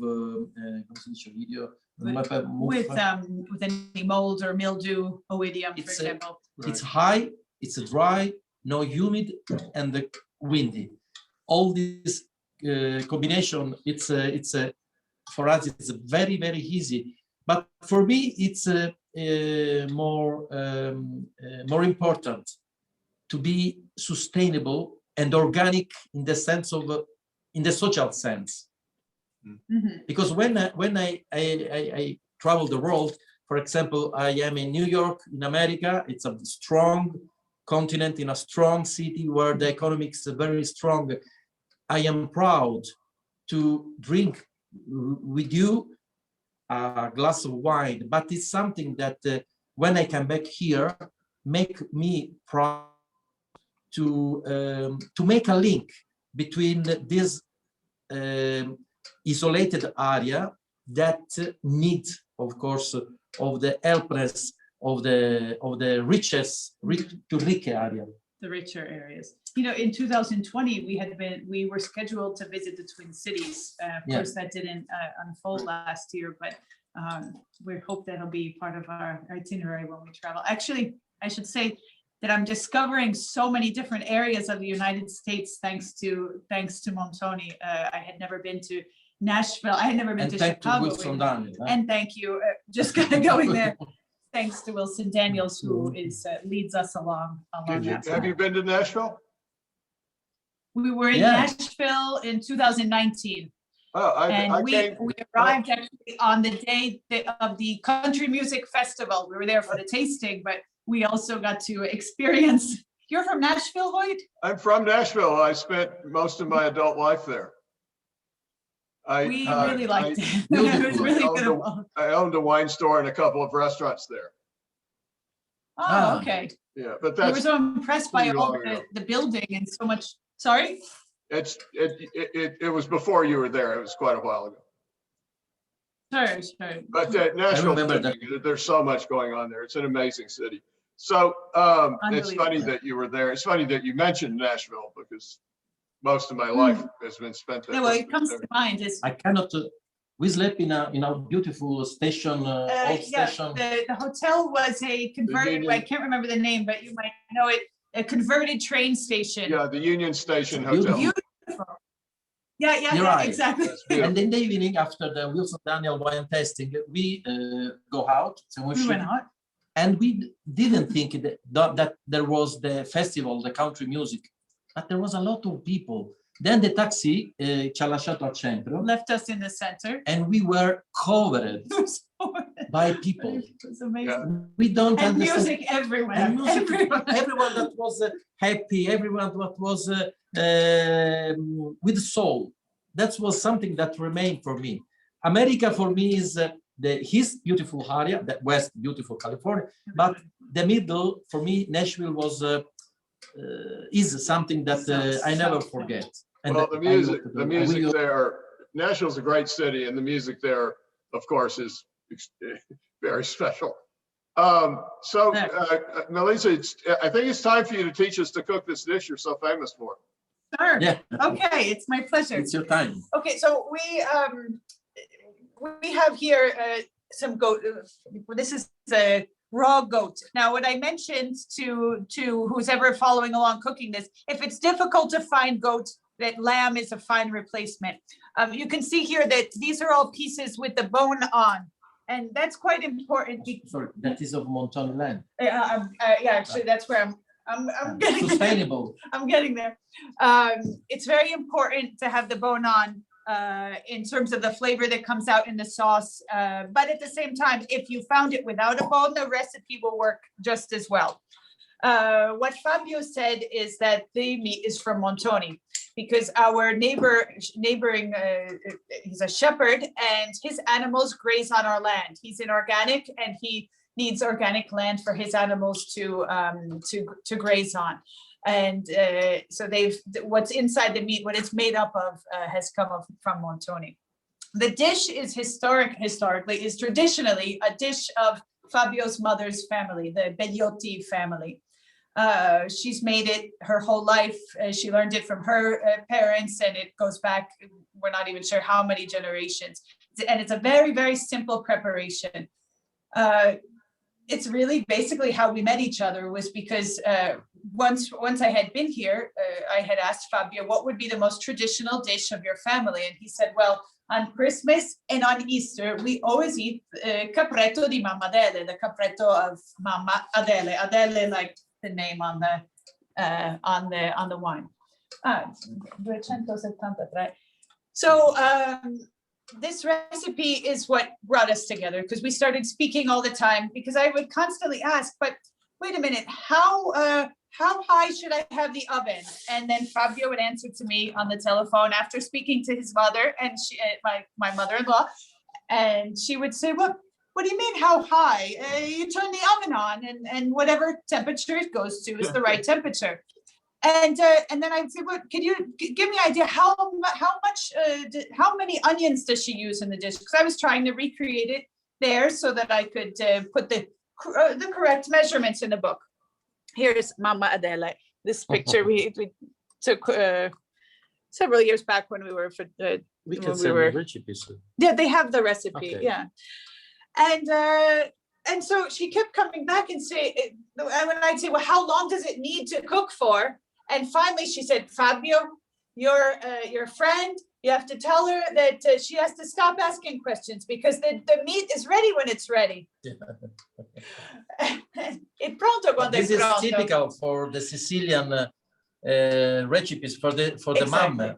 with any mold or mildew, oidium, for example. It's high, it's dry, no humid, and windy. All this combination, it's for us, it's very, very easy. But for me, it's more important to be sustainable and organic in the sense of, in the social sense. Mm-hmm. Because when I travel the world, for example, I am in New York, in America. It's a strong continent, in a strong city where the economics are very strong. I am proud to drink with you a glass of wine, but it's something that when I come back here, make me proud to make a link between this isolated area that needs, of course, of the helpness of the richest area. the richer areas. You know, in 2020, we were scheduled to visit the Twin Cities. Of Yeah. course, that didn't unfold last year, but we hope that'll be part of our itinerary when we travel. Actually, I should say that I'm discovering so many different areas of the United States thanks to Montoni. I had never been to Nashville. I had never been And to thank to Chicago. Wilson Daniel. Huh? And thank you. Just kind of going there. Thanks to Wilson Daniels, who leads us along that Have path. you been to Nashville? We were in Yeah. Nashville in 2019, Oh, I and came. we arrived actually on the day of the country music festival. We were there for the tasting, but we also got to experience. You're from Nashville, Hoyt? I'm from Nashville. I spent most of my adult life there. We really liked it. It beautiful. was really I owned beautiful. I owned a wine store and a couple of restaurants there. Oh, okay. Yeah, but We were that's so impressed by pretty all long ago. the building and so much. Sorry? it was before you were there. It was quite a while ago. Sure. But Nashville, remember that. there's so much going on there. It's an amazing city. So it's funny Unbelievable. that you were there. It's funny that you mentioned Nashville because most of my life has been spent there. Yeah, well, it comes to mind is I cannot. We slept in a beautiful station, old station. the hotel was a converted, Union. I can't remember the name, but you might know it, a converted train station. Yeah, the Union Station Beautiful. Hotel. Beautiful. Yeah, You're right. exactly. That's beautiful. And in the evening, after the Wilson Daniel wine tasting, we go out. So We went out. and we didn't think that there was the festival, the country music, but there was a lot of people. Then the taxi ci ha lasciato al centro, Left us in the center. and we were covered It was by people. amazing. We don't And understand. music everywhere. And music, Everywhere. everyone that was happy, everyone that was with soul. That was something that remained for me. America for me is his beautiful area, the West, beautiful California, but the middle for me, Nashville was is something that I never forget. And Well, that the music there, Nashville's a great city, and the music there, of course, is very special. Melissa, I think it's time for you to teach us to cook this dish you're so famous for. Sure. Yeah, Okay, it's my pleasure. it's your time. Okay, so we have here some goat. This is a raw goat. Now, what I mentioned to who's ever following along cooking this, if it's difficult to find goat, that lamb is a fine replacement. You can see here that these are all pieces with the bone on, and that's quite important. Sorry, that is of Montoni land. Yeah, actually, that's where I'm getting Sustainable. I'm getting there. It's very important to have the bone on in terms of the flavor that comes out in the sauce. But at the same time, if you found it without a bone, the recipe will work just as well. What Fabio said is that the meat is from Montoni because our neighboring, he's a shepherd and his animals graze on our land. He's an organic and he needs organic land for his animals to graze on. And so what's inside the meat, what it's made up of has come from Montoni. The dish is historically is traditionally a dish of Fabio's mother's family, the Bellotti family. She's made it her whole life. She learned it from her parents, and it goes back, we're not even sure how many generations. And it's a very, very simple preparation. It's really basically how we met each other was because once I had been here, I had asked Fabio, what would be the most traditional dish of your family? And he said, well, on Christmas and on Easter, we always eat capretto di Mamma Adele, the capretto of Mamma Adele. Adele, like the name on the wine. 273. So this recipe is what brought us together because we started speaking all the time because I would constantly ask, but wait a minute, how high should I have the oven? And then Fabio would answer to me on the telephone after speaking to his mother and my mother-in-law, and she would say, what do you mean how high? You turn the oven on and whatever temperature it goes to is the right temperature. And then I'd say, well, can you give me an idea how many onions does she use in the dish? Because I was trying to recreate it there so that I could put the correct measurements in the book. Here's Mamma Adele. this picture we took several years back when we were for We when can we send were- the recipes. yeah, they have the recipe. Okay. Yeah. And so she kept coming back and and when I'd say, well, how long does it need to cook for? And finally she said, Fabio, your friend, you have to tell her that she has to stop asking questions because the meat is ready when it's ready. È pronto quando è This is pronto. typical for the Sicilian recipes for the Exactly. mama.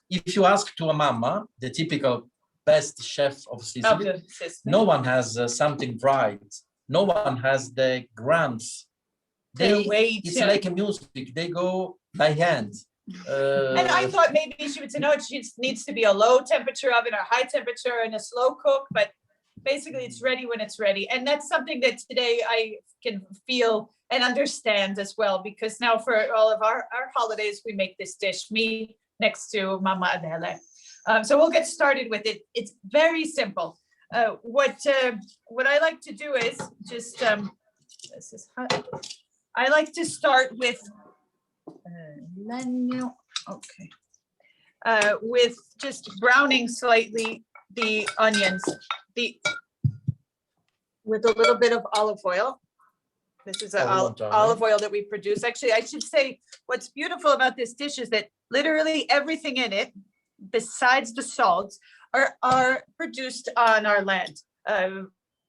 If you ask to a mama, the typical best chef of Sicily, no one has something right. No one has the grams. It's like a music. They go by hand. And I thought maybe she would say, no, it needs to be a low temperature oven or high temperature and a slow cook, but basically it's ready when it's ready. And that's something that today I can feel and understand as well, because now for all of our holidays, we make this dish, me next to Mama Adele. So we'll get started with it. It's very simple. What I like to do is just, this is hot. I like to start with with just browning slightly the onions, with a little bit of olive oil. This is olive oil that we produce. Actually, I should say what's beautiful about this dish is that literally everything in it, besides the salts, are produced on our land.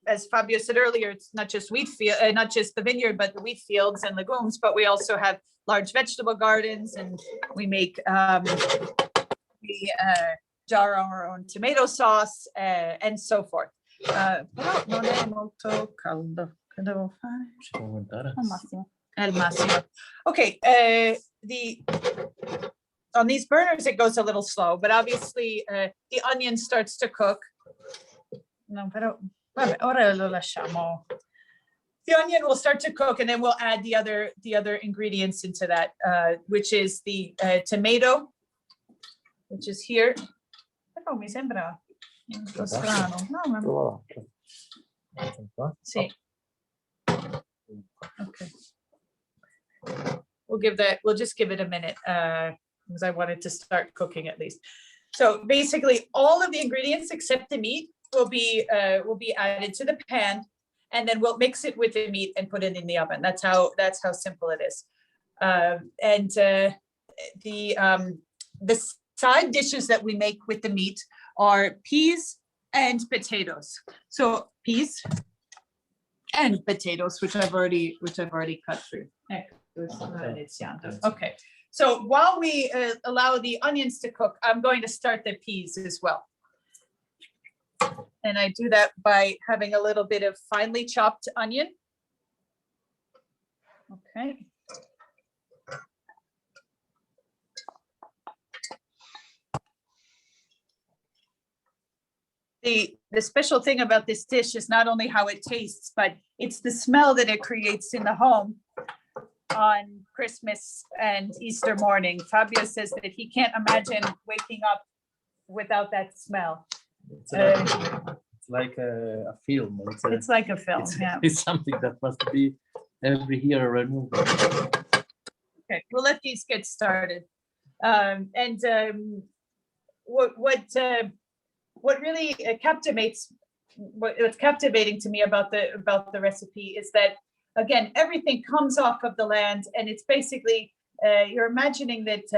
As Fabio said earlier, it's not just not just the vineyard, but the wheat fields and legumes, but we also have large vegetable gardens, and we make we jar our own tomato sauce and so forth. Però non è molto caldo. Che devo fare? Al massimo. Al massimo. Okay, on these burners it goes a little slow, but obviously the onion starts to cook. No, però vabbè, ora lo lasciamo. The onion will start to cook, and then we'll add the other ingredients into that, which is the tomato, which is here. Però mi sembra un po' strano. No, sì. Okay. We'll just give it a minute, because I wanted to start cooking at least. So basically all of the ingredients except the meat will be added to the pan, and then we'll mix it with the meat and put it in the oven. That's how simple it is. And the side dishes that we make with the meat are peas and potatoes. So peas and potatoes, which I've already cut through. Okay. So while we allow the onions to cook, I'm going to start the peas as well. And I do that by having a little bit of finely chopped onion. Okay. The special thing about this dish is not only how it tastes, but it's the smell that it creates in the home on Christmas and Easter morning. Fabio says that he can't imagine waking up without that smell. It's like a film. It's like a film, yeah. It's something that must be every year removed. Okay, we'll let these get started. What really what's captivating to me about the recipe is that, again, everything comes off of the land, and it's basically you're imagining that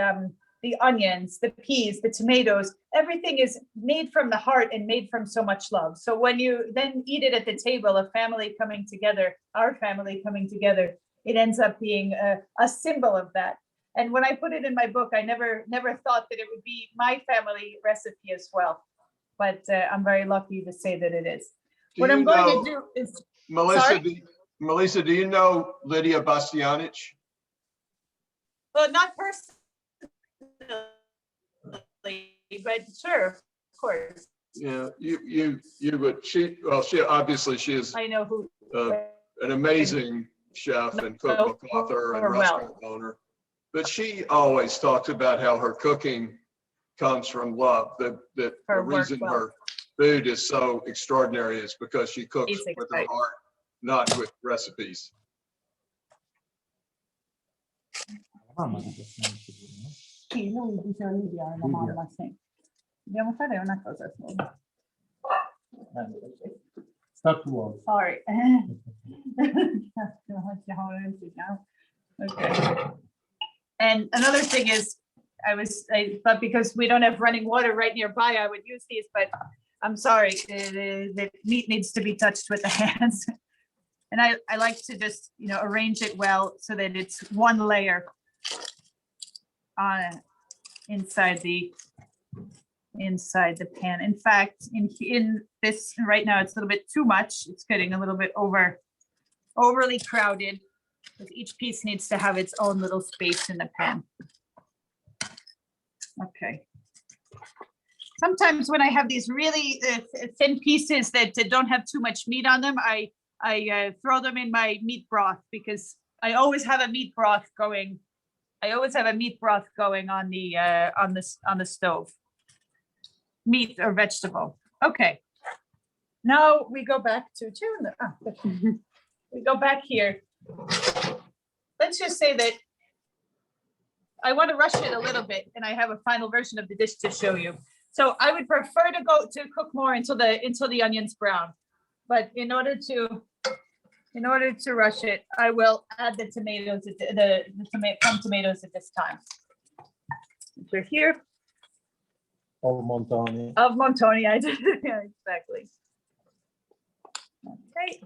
the onions, the peas, the tomatoes, everything is made from the heart and made from so much love. So when you then eat it at the table, a family coming together, our family coming together, it ends up being a symbol of that. And when I put it in my book, I never thought that it would be my family recipe as well. But I'm very lucky to say that it is. What I'm going to do is, Melissa, do you know Lydia Bastianich? Well, not personally, but sure, of course. Yeah, you would. She obviously she is. I know who. An amazing chef and cookbook author and restaurant owner, but she always talks about how her cooking comes from love. The reason her food is so extraordinary is because she cooks with her heart, not with recipes. Mamma di questo non si dice, no? Sì, lui dice Lidia, la mamma, sì. Dobbiamo fare una cosa sola. Start work. Sorry. Okay. And another thing is, I thought because we don't have running water right nearby, I would use these, but I'm sorry, the meat needs to be touched with the hands. And I like to just, arrange it well so that it's one layer on inside the pan. In fact, in this right now, it's a little bit too much. It's getting a little bit overly crowded, because each piece needs to have its own little space in the pan. Okay. Sometimes when I have these really thin pieces that don't have too much meat on them, I throw them in my meat broth, because I always have a meat broth going. I always have a meat broth going on the stove. Meat or vegetable. Okay. Now we go back to we go back here. Let's just say that I want to rush it a little bit, and I have a final version of the dish to show you. So I would prefer to cook more until the onions brown. But in order to rush it, I will add the tomatoes, some tomatoes at this time. We're here. Of Montoni. Of Montoni, I did. Yeah, exactly. Okay.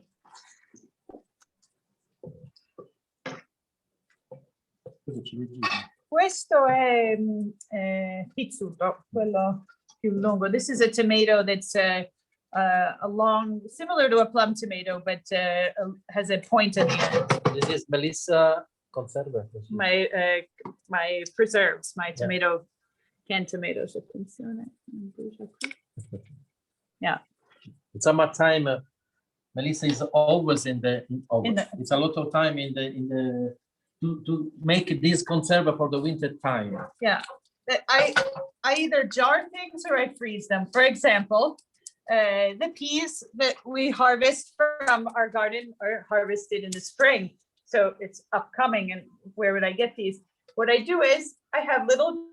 Cosa ci vedi? Questo è pizzuto, quello più lungo. This is a tomato that's a long, similar to a plum tomato, but has a point at the end. This is Melissa conserva. My preserves, my tomato, canned tomatoes. Yeah. In summertime, Melissa is always it's a lot of time to make this conserva for the winter time. Yeah, I either jar things or I freeze them. For example, the peas that we harvest from our garden are harvested in the spring, so it's upcoming. And where would I get these? What I do is I have little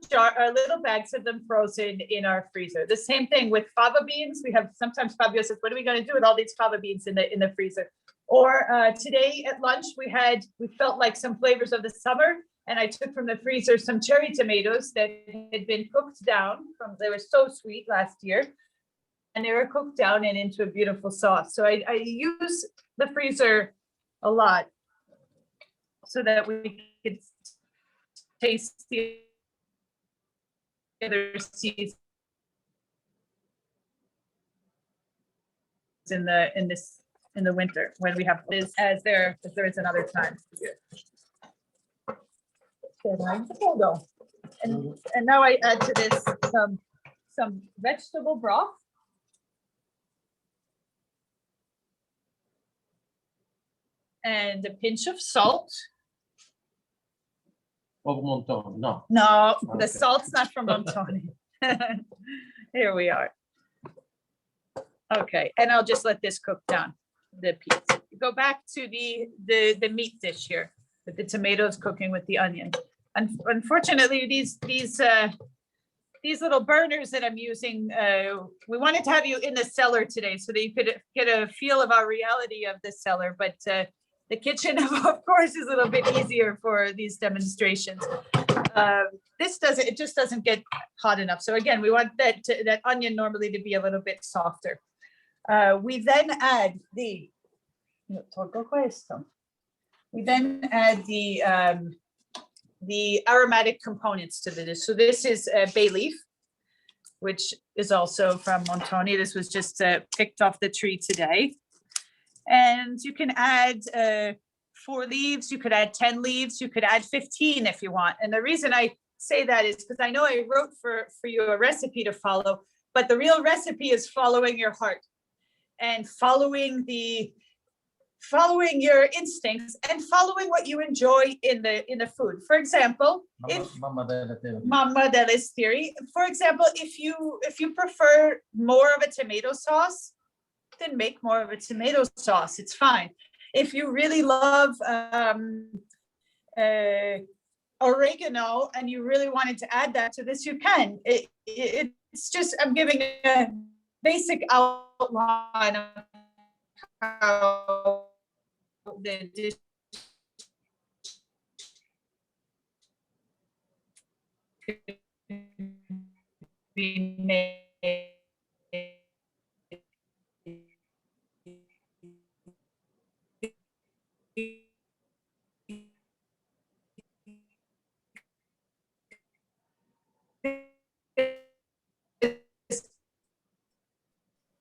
bags of them frozen in our freezer. The same thing with fava beans. We have sometimes Fabio says, "What are we going to do with all these fava beans in the freezer?" Or today at lunch we felt like some flavors of the summer, and I took from the freezer some cherry tomatoes that had been cooked down they were so sweet last year, and they were cooked down and into a beautiful sauce. So I use the freezer a lot so that we could taste the other seasons in the winter when we have this as there is another time. And now I add to this some vegetable broth. And a pinch of salt. Of Montoni, no. No, Okay. the salt's not from Montoni. Here we are. Okay, and I'll just let this cook down, the peas. Go back to the meat dish here, with the tomatoes cooking with the onion. Unfortunately, these little burners that I'm using, we wanted to have you in the cellar today so that you could get a feel of our reality of the cellar, but the kitchen, of course, is a little bit easier for these demonstrations. It just doesn't get hot enough. So again, we want that onion normally to be a little bit softer. We then add the aromatic components to the dish. So this is bay leaf, which is also from Montoni. This was just picked off the tree today. And you can add 4 leaves, you could add 10 leaves, you could add 15 if you want. And the reason I say that is because I know I wrote for you a recipe to follow, but the real recipe is following your heart and following your instincts and following what you enjoy in the food. For example, Mamma Adele's theory. For example, if you prefer more of a tomato sauce, then make more of a tomato sauce. It's fine. If you really love oregano and you really wanted to add that to this, you can. It's just, I'm giving a basic outline of how the dish could be made.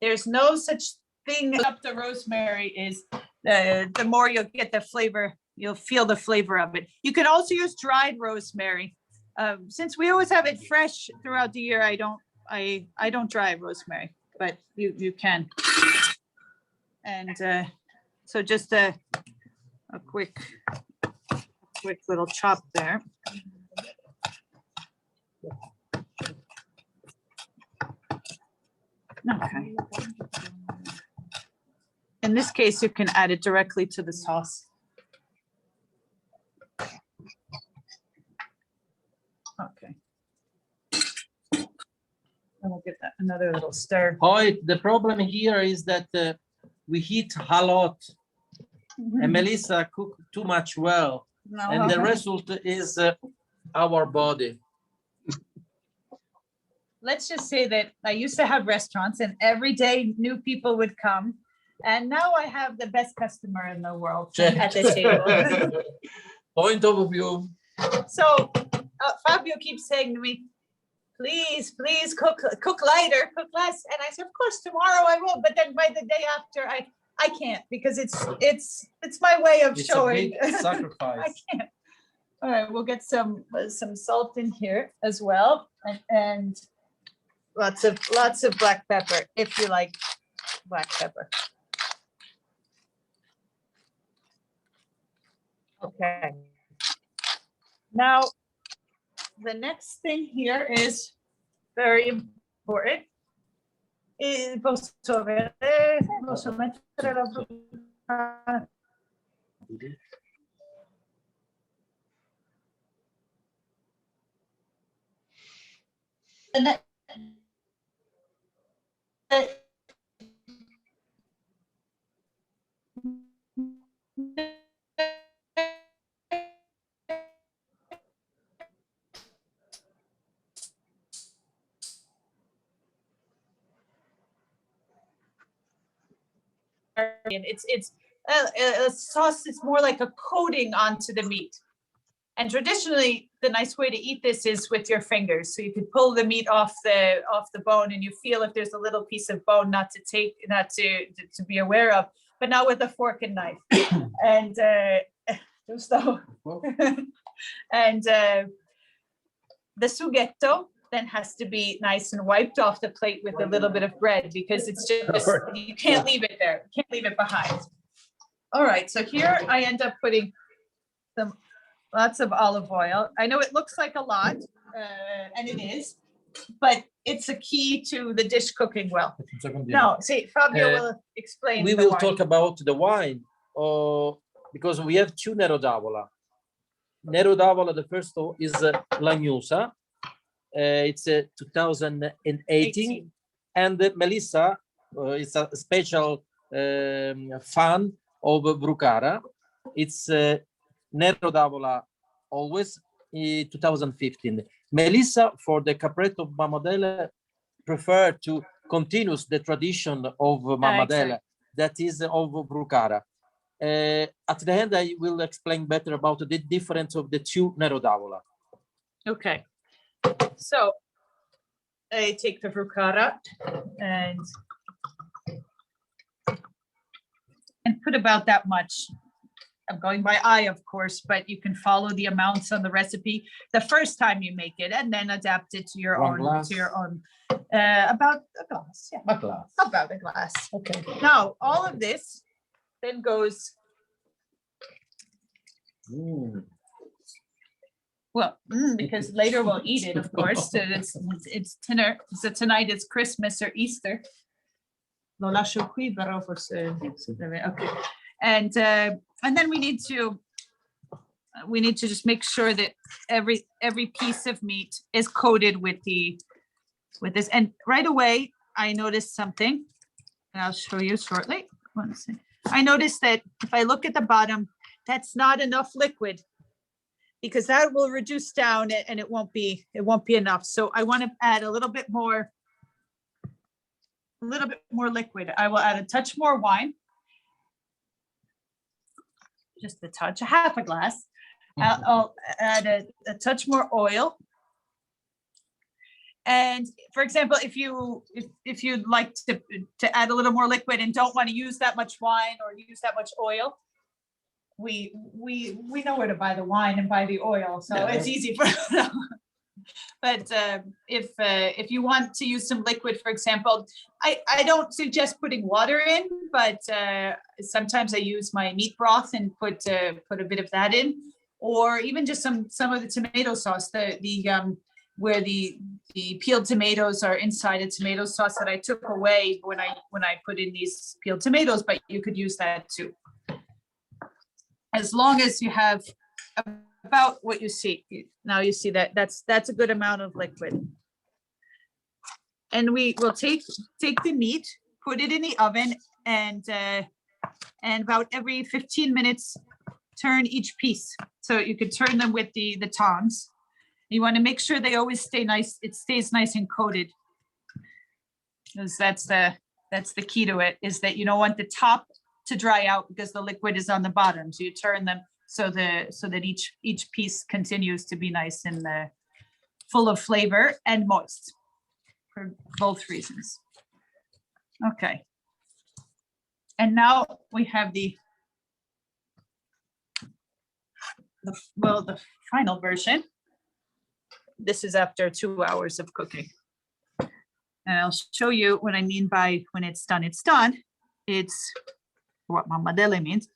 There's no such thing. Up the rosemary is the more you'll get the flavor, you'll feel the flavor of it. You can also use dried rosemary. Since we always have it fresh throughout the year, I don't dry rosemary, but you can. And so just a quick little chop there. Okay. In this case, you can add it directly to the sauce. Okay. And we'll give that another little stir. Oh, the problem here is that we heat a lot, and Melissa cook too much well, and the result is our body. Let's just say that I used to have restaurants and every day new people would come. And now I have the best customer in the world at the table. Point of view. So Fabio keeps saying to me, please cook lighter, cook less. And I said, of course, tomorrow I will. But then by the day after, I can't, because it's my way of showing. A big sacrifice. I can't. All right, we'll get some salt in here as well. And lots of black pepper, if you like black pepper. Okay. Now, the next thing here is very important. Posso mettere la it's a sauce. It's more like a coating onto the meat. And traditionally, the nice way to eat this is with your fingers. So you could pull the meat off the bone, and you feel if there's a little piece of bone not to be aware of, but not with a fork and knife. And and the sughetto then has to be nice and wiped off the plate with a little bit of bread, because it's just, you can't leave it there. You can't leave it behind. All right, so here I end up putting lots of olive oil. I know it looks like a lot, and it is, but it's a key to the dish cooking well. No, see, Fabio will explain. We will talk about the wine, because we have two Nero d'Avola. Nero d'Avola, the first is Lagnusa. It's 2018, and Melissa is a special fan of Brucara. It's Nero d'Avola always 2015. Melissa, for the Capretto Mamadele, prefer to continue the tradition of Mamadele, that is of Brucara. At the end, I will explain better about the difference of the two Nero d'Avola. Okay. So I take the Brucara and put about that much. I'm going by eye, of course, but you can follow the amounts on the recipe the first time you make it, and then adapt it to your own. About a glass, yeah. A glass. About a glass. Okay. Now all of this then goes. Well, because later we'll eat it, of course. It's dinner. So tonight it's Christmas or Easter. Lo lascio qui, però forse. Okay. And then we need to we need to just make sure that every piece of meat is coated with this. And right away, I noticed something, and I'll show you shortly. One second. I noticed that if I look at the bottom, that's not enough liquid, because that will reduce down and it won't be enough. So I want to add a little bit more liquid. I will add a touch more wine. Just a touch, a half a glass. I'll add a touch more oil. And for example, if you'd like to add a little more liquid and don't want to use that much wine or use that much oil, we know where to buy the wine and buy the oil, so it's easy for but if you want to use some liquid, for example, I don't suggest putting water in, but sometimes I use my meat broth and put a bit of that in, or even just some of the tomato sauce, where the peeled tomatoes are inside a tomato sauce that I took away when I put in these peeled tomatoes, but you could use that too. As long as you have about what you see. Now you see that's a good amount of liquid. And we will take the meat, put it in the oven, and about every 15 minutes, turn each piece. So you could turn them with the tongs. You want to make sure they always stay nice. It stays nice and coated, because that's the key to it, is that you don't want the top to dry out because the liquid is on the bottom. So you turn them so that each piece continues to be nice and full of flavor and moist, for both reasons. Okay. And now we have the final version. This is after 2 hours of cooking. And I'll show you what I mean by when it's done, it's done. It's what Mama Adele means,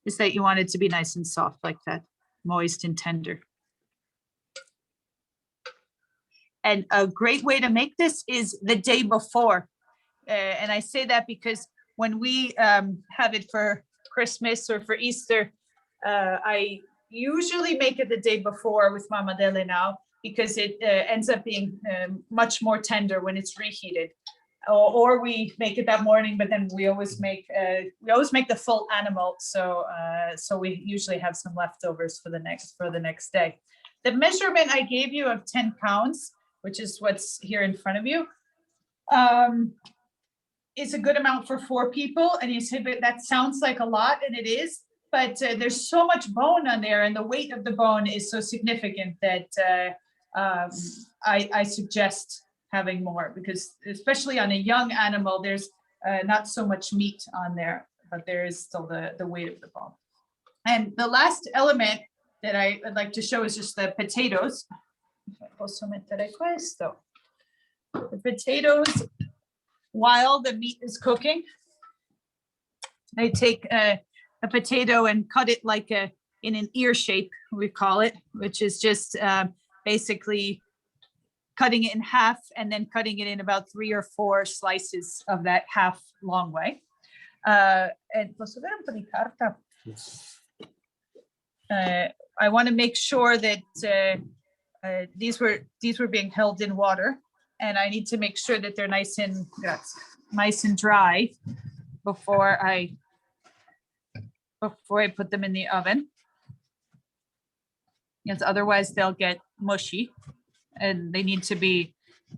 is that you want it to be nice and soft like that, moist and tender. And a great way to make this is the day before. And I say that because when we have it for Christmas or for Easter, I usually make it the day before with Mama Adele now, because it ends up being much more tender when it's reheated. Or we make it that morning, but then we always make the full animal, so we usually have some leftovers for the next day. The measurement I gave you of 10 pounds, which is what's here in front of you, is a good amount for 4 people. And you say, but that sounds like a lot, and it is. But there's so much bone on there, and the weight of the bone is so significant that I suggest having more, because especially on a young animal, there's not so much meat on there, but there is still the weight of the bone. And the last element that I would like to show is just the potatoes. The potatoes, while the meat is cooking, I take a potato and cut it like in an ear shape, we call it, which is just basically cutting it in half and then cutting it in about 3 or 4 slices of that half long way. And I want to make sure that these were being held in water, and I need to make sure that they're nice and dry before I put them in the oven, because otherwise they'll get mushy. And they need to be,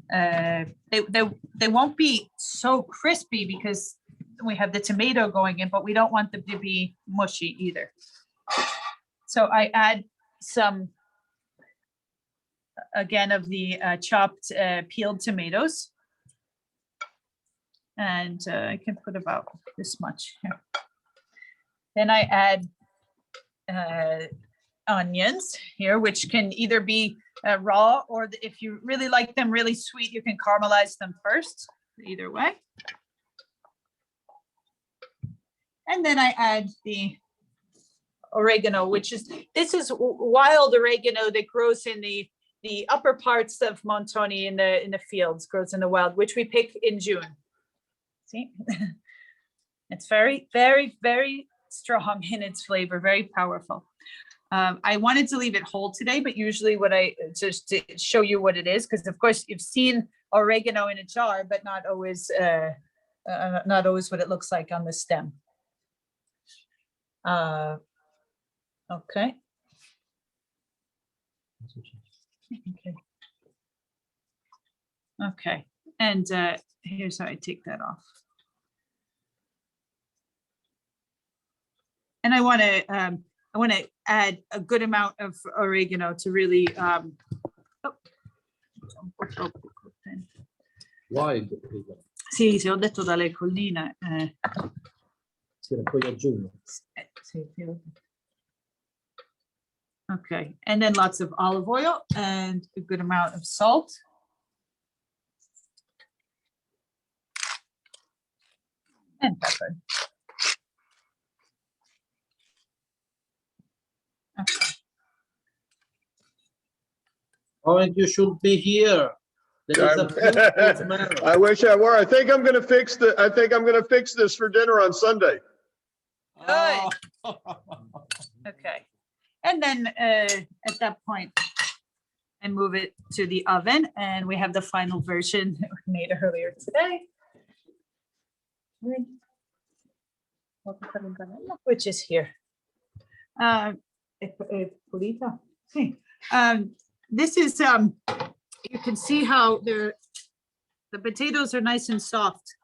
they won't be so crispy because we have the tomato going in, but we don't want them to be mushy either. So I add some, again, of the chopped peeled tomatoes. And I can put about this much here. Then I add onions here, which can either be raw, or if you really like them really sweet, you can caramelize them first, either way. And then I add the oregano, this is wild oregano that grows in the upper parts of Montoni in the fields, grows in the wild, which we pick in June. See, it's very, very, very strong in its flavor, very powerful. I wanted to leave it whole today, but usually just to show you what it is, because of course you've seen oregano in a jar, but not always what it looks like on the stem. Okay. Okay. Okay. And here's how I take that off. And I want to add a good amount of oregano to really Wild. Sì, se ho detto dalle colline. Poi aggiungo. Sì. Okay, and then lots of olive oil and a good amount of salt. And pepper. Okay. Oh, and you should be here. There is a beautiful smell. I wish I were. I think I'm going to fix this for dinner on Sunday. Oh. Okay, and then at that point, I move it to the oven, and we have the final version that we made earlier today, which is here. This is you can see how the potatoes are nice and soft.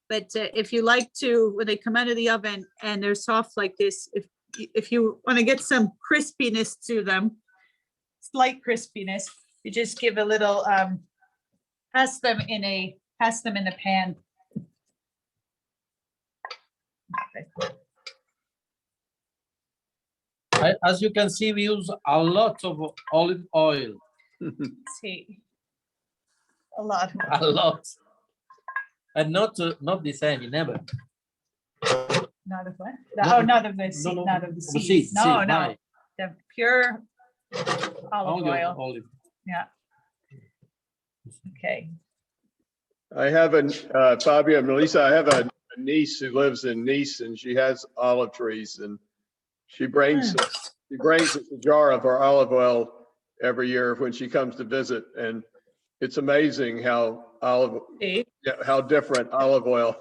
But if you like to, when they come out of the oven and they're soft like this, if you want to get some crispiness to them, slight crispiness, you just give a little, pass them in the pan. Okay. As you can see, we use a lot of olive oil. See, a lot. A lot. And not the same, never. Not of what? Not of the seed, not of the seeds. No. The pure olive oil. Olive. Yeah. Okay. I have Fabio and Melissa, I have a niece who lives in Nice, and she has olive trees, and she brings us a jar of our olive oil every year when she comes to visit, and it's amazing how different olive oil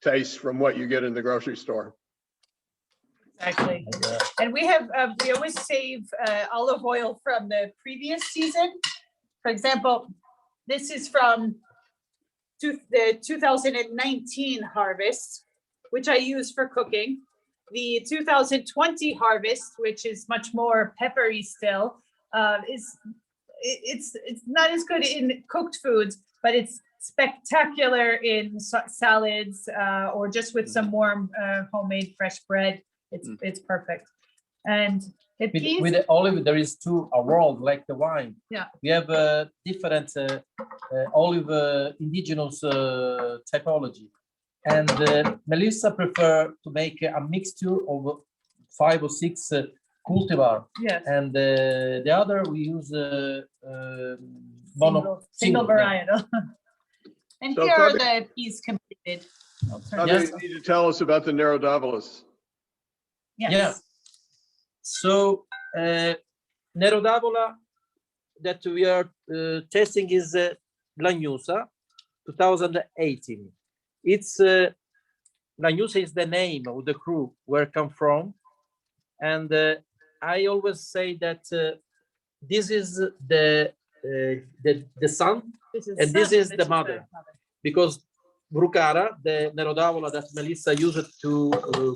tastes from what you get in the grocery store. Exactly. And we always save olive oil from the previous season. For example, this is from the 2019 harvest, which I use for cooking. The 2020 harvest, which is much more peppery still, it's not as good in cooked foods, but it's spectacular in salads or just with some warm homemade fresh bread. It's perfect. And with the olive, there is a world like the wine. Yeah, we have different olive indigenous typology, and Melissa prefer to make a mixture of 5 or 6 cultivar. Yes. And the other we use single varietal. And so here are the peas completed. Yes. You need to tell us about the Nero d'Avola. Yes. Yeah. So Nero d'Avola that we are testing is Lagnusa 2018. It's Lagnusa is the name of the crew where it come from, and I always say that this is the son, and this is the mother, because Brucara, the Nero d'Avola that Melissa used to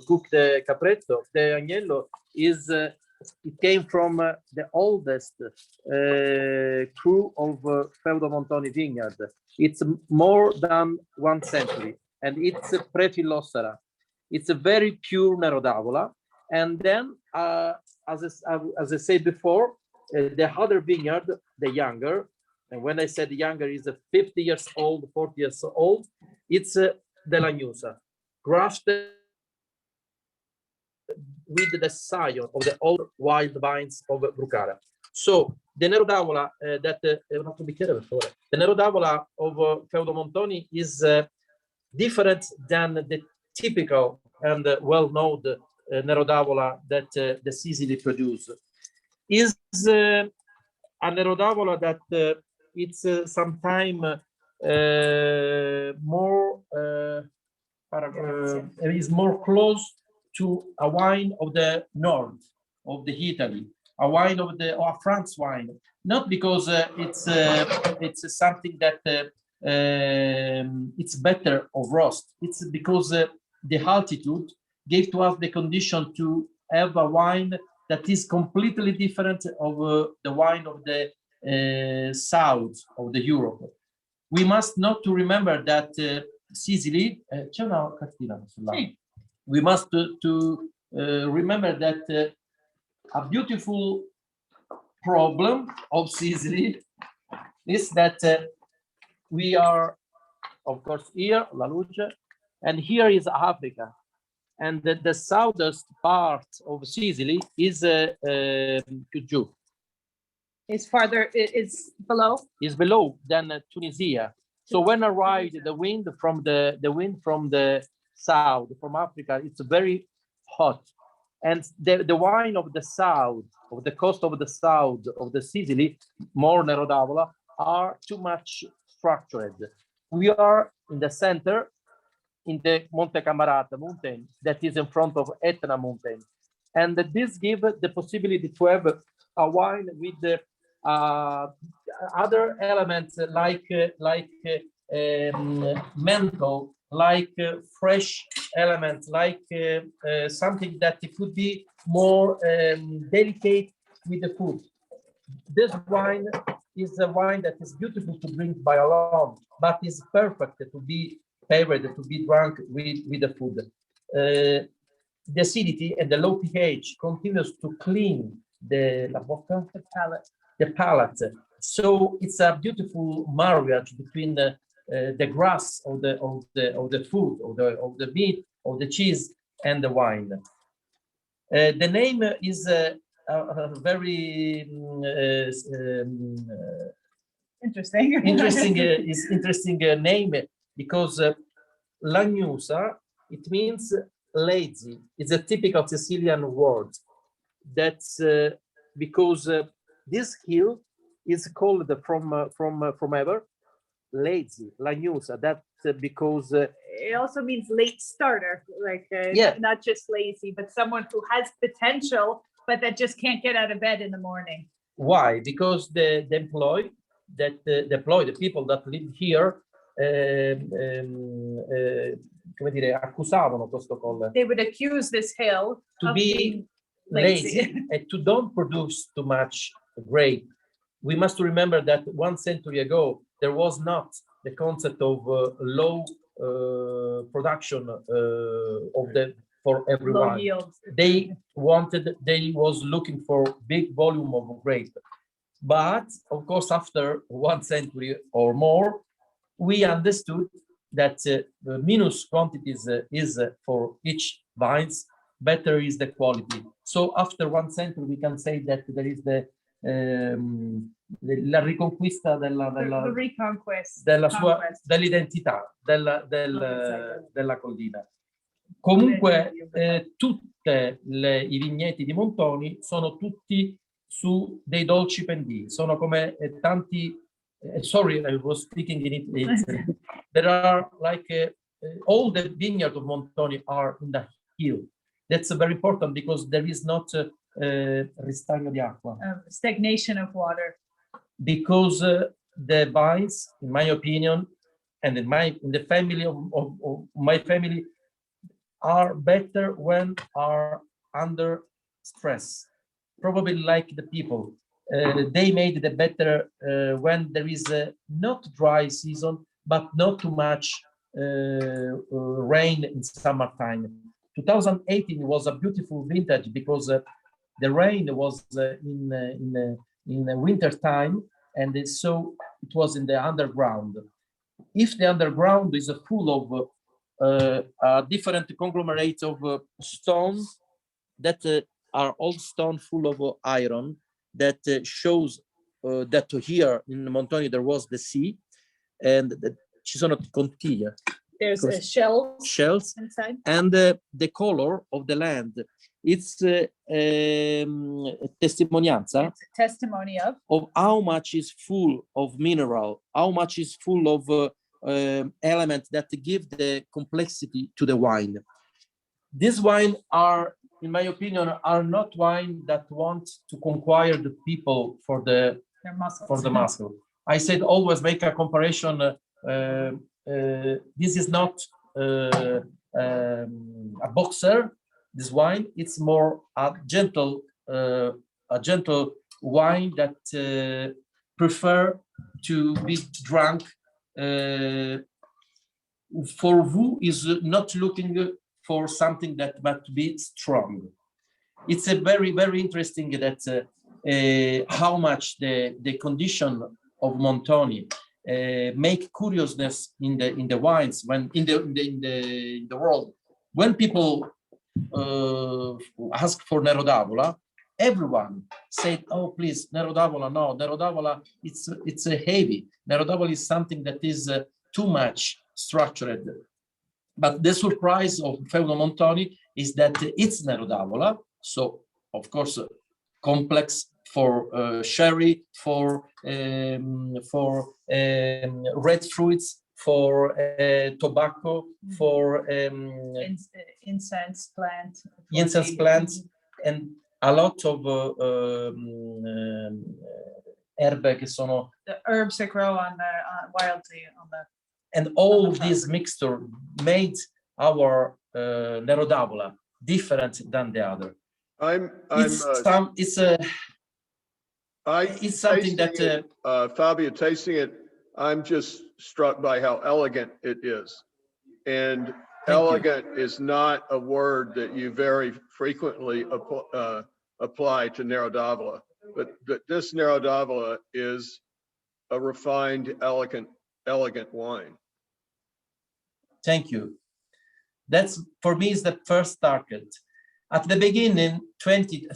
cook the capretto, the agnello, it came from the oldest crew of Feudo Montoni vineyard. It's more than 1 century, and it's a Prefillossera. It's a very pure Nero d'Avola. And then, as I said before, the other vineyard, the younger, and when I said younger, is 50 years old, 40 years old, it's the Lagnusa, grafted with the scion of the old wild vines of Brucara. So the Nero d'Avola the Nero d'Avola of Feudo Montoni is different than the typical and well-known Nero d'Avola that the Sicily produce. Is a Nero d'Avola that it's sometime more is more close to a wine of the north of the Italy, a wine of the or France wine, not because it's something that it's better of roast. It's because the altitude gave to us the condition to have a wine that is completely different of the wine of the south of the Europe. We must not to remember that Sicily, c'è una cartina sulla. We must to remember that a beautiful problem of Sicily is that we are, of course, here, La Luce, and here is Africa. And the southern part of Sicily is Più. It's farther, it's below? Is below than Tunisia. So when arrived the wind from the south, from Africa, it's very hot. And the wine of the south, of the coast of the south of the Sicily, more Nero d'Avola, are too much structured. We are in the center, in the Monte Catarratto mountain that is in front of Etna mountain. And this gives the possibility to have a wine with the other elements like menthol, like fresh elements, like something that it could be more delicate with the food. This wine is a wine that is beautiful to drink by alone, but is perfect to be favored, to be drunk with the food. The acidity and the low pH continues to clean the palate. So it's a beautiful marriage between the grass of the food, of the meat, of the cheese, and the wine. The name is a very interesting name because Lagnusa, it means lazy. It's a typical Sicilian word. That's because this hill is called from ever lazy, Lagnusa. That's because it also means late starter, like not just lazy, but someone who has potential, but that just can't get out of bed in the morning. Why? Because the people that live here, come dire, accusavano questo colle. They would accuse this hill to be lazy and to don't produce too much grape. We must remember that 1 century ago there was not the concept of low production for everyone. Low yields. They was looking for big volume of grape. But of course, after 1 century or more, we understood that minus quantities is for each vines, better is the quality. So after 1 century, we can say that there is la riconquista dell'identità della collina. Comunque tutte i vigneti di Montoni sono tutti su dei dolci pendii, sono come tanti. Sorry, I was speaking in Italy. There are like all the vineyards of Montoni are in the hill. That's very important because there is not ristagno di acqua. Stagnation of water. Because the vines, in my opinion, and in the family of my family, are better when are under stress. Probably like the people. They made the better when there is not dry season, but not too much rain in summertime. 2018 was a beautiful vintage because the rain was in winter time, and so it was in the underground. If the underground is full of different conglomerates of stones that are all stone full of iron, that shows that here in Montoni there was the sea, and ci sono conchiglie. There's shells, inside. and the color of the land. It's testimonianza It's a testimony of how much is full of mineral, how much is full of elements that give the complexity to the wine. These wine are, in my opinion, are not wine that want to conquer the people for the muscle. I said always make a comparison. This is not a boxer. This wine, it's more a gentle wine that prefer to be drunk for who is not looking for something that must be strong. It's a very, very interesting that how much the condition of Montoni make curiousness in the wines when in the world. When people ask for Nero d'Avola, everyone said, "Oh, please, Nero d'Avola, no, Nero d'Avola, it's heavy. Nero d'Avola is something that is too much structured." But the surprise of Feudo Montoni is that it's Nero d'Avola, so of course complex for sherry, for red fruits, for tobacco, for incense plants, and a lot of herbe che sono the herbs that grow on the wildly on the. And all this mixture made our Nero d'Avola different than the other. It's something that Fabio, tasting it, I'm just struck by how elegant it is. And elegant is not a word that you very frequently apply to Nero d'Avola, but this Nero d'Avola is a refined, elegant wine. Thank you. That's, for me, is the first target. At the beginning, 30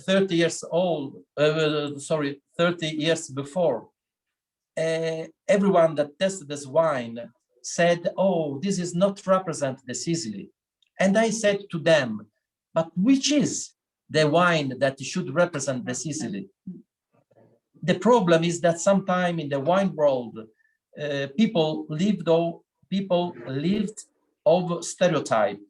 years before, everyone that tested this wine said, "Oh, this is not represent the Sicily." And I said to them, "But which is the wine that should represent the Sicily?" The problem is that sometime in the wine world, people lived of stereotype.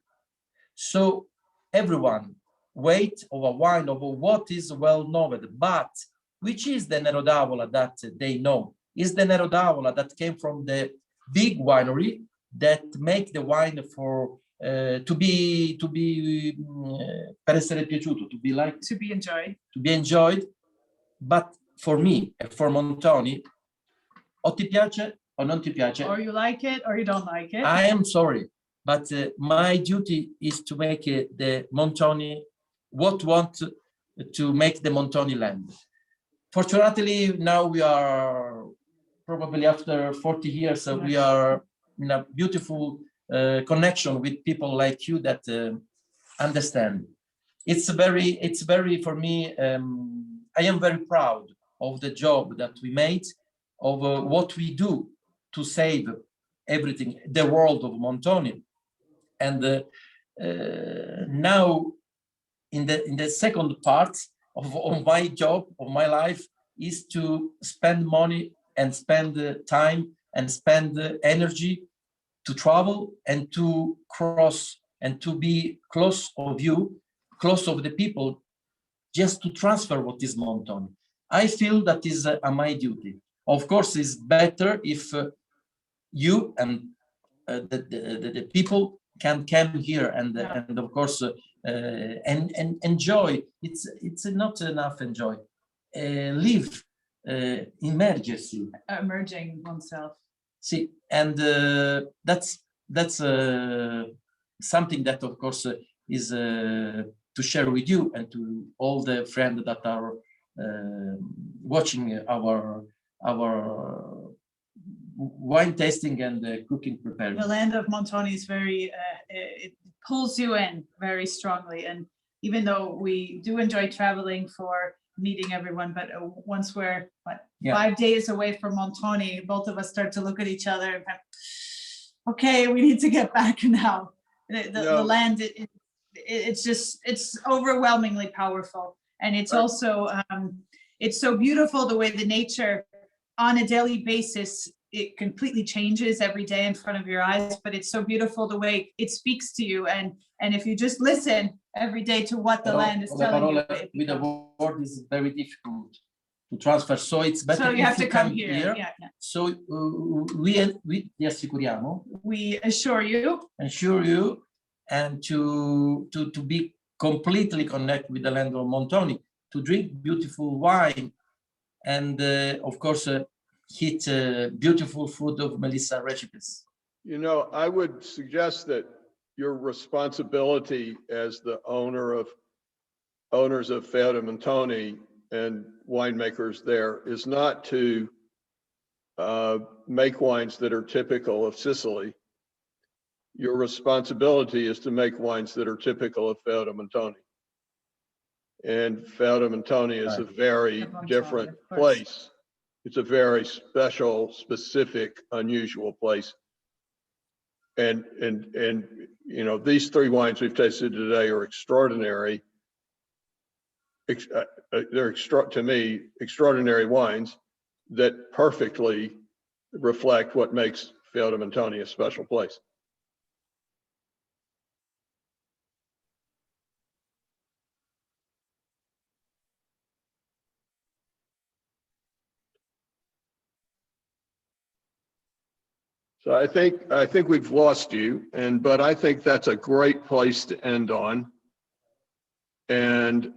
So everyone wait of a wine of what is well known, but which is the Nero d'Avola that they know? Is the Nero d'Avola that came from the big winery that make the wine for to be per essere piaciuto, to be liked, to be enjoyed. But for me, for Montoni, o ti piace o non ti piace, or you like it or you don't like it. I am sorry, but my duty is to make the Montoni want to make the Montoni land. Fortunately, now we are probably after 40 years, we are in a beautiful connection with people like you that understand. It's very for me. I am very proud of the job that we made, of what we do to save everything, the world of Montoni. And now, in the second part of my job, of my life, is to spend money and spend time and spend energy to travel and to cross and to be close of you, close of the people, just to transfer what is Montoni. I feel that is my duty. Of course, it's better if you and the people can come here and of course and enjoy. It's not enough enjoy. Live, immergersi. Emerging oneself. See, and that's something that of course is to share with you and to all the friends that are watching our wine tasting and cooking preparing. The land of Montoni is very, it pulls you in very strongly. And even though we do enjoy traveling for meeting everyone, but once we're 5 days away from Montoni, both of us start to look at each other and Okay, we need to get back now. The No. land, it's overwhelmingly powerful. And it's also, it's so beautiful the way the nature on a daily basis, it completely changes every day in front of your eyes, but it's so beautiful the way it speaks to you. And if you just listen every day to what the land is telling you. With the word is very difficult to transfer, so it's better So you if have to come here. Yeah. So we assicuriamo, We assure you. and to be completely connected with the land of Montoni, to drink beautiful wine, and of course eat beautiful food of Melissa recipes. You know, I would suggest that your responsibility as the owners of Feudo Montoni and winemakers there is not to make wines that are typical of Sicily. Your responsibility is to make wines that are typical of Feudo Montoni. And Feudo Montoni is a very different place. It's a very special, specific, unusual place. And you know, these three wines we've tasted today are extraordinary. They're to me extraordinary wines that perfectly reflect what makes Feudo Montoni a special place. So I think we've lost you, but I think that's a great place to end on. And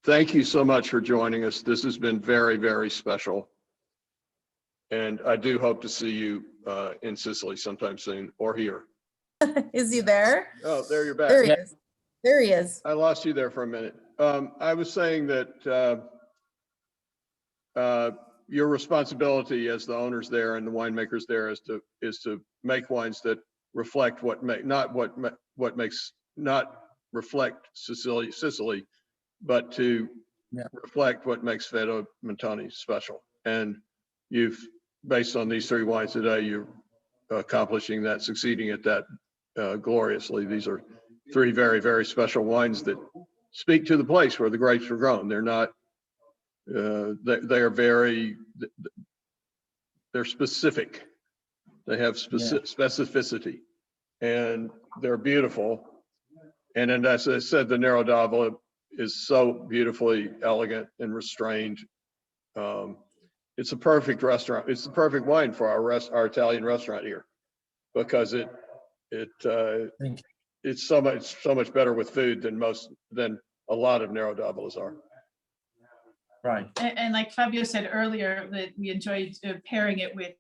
thank you so much for joining us. This has been very, very special. And I do hope to see you in Sicily sometime soon, or here. Is he there? Oh, there you're back. There he is. There he is. I lost you there for a minute. I was saying that your responsibility as the owners there and the winemakers there is to make wines that reflect not reflect Sicily, but to reflect what makes Feudo Montoni special. And you've, based on these three wines today, you're accomplishing that, succeeding at that gloriously. These are three very, very special wines that speak to the place where the grapes were grown. They're not, they're specific. They have specificity, and they're beautiful. And then, as I said, the Nero d'Avola is so beautifully elegant and restrained. It's a perfect restaurant. It's the perfect wine for our Italian restaurant here, because it's so much better with food than a lot of Nero d'Avolas are. Right. And like Fabio said earlier, that we enjoyed pairing it with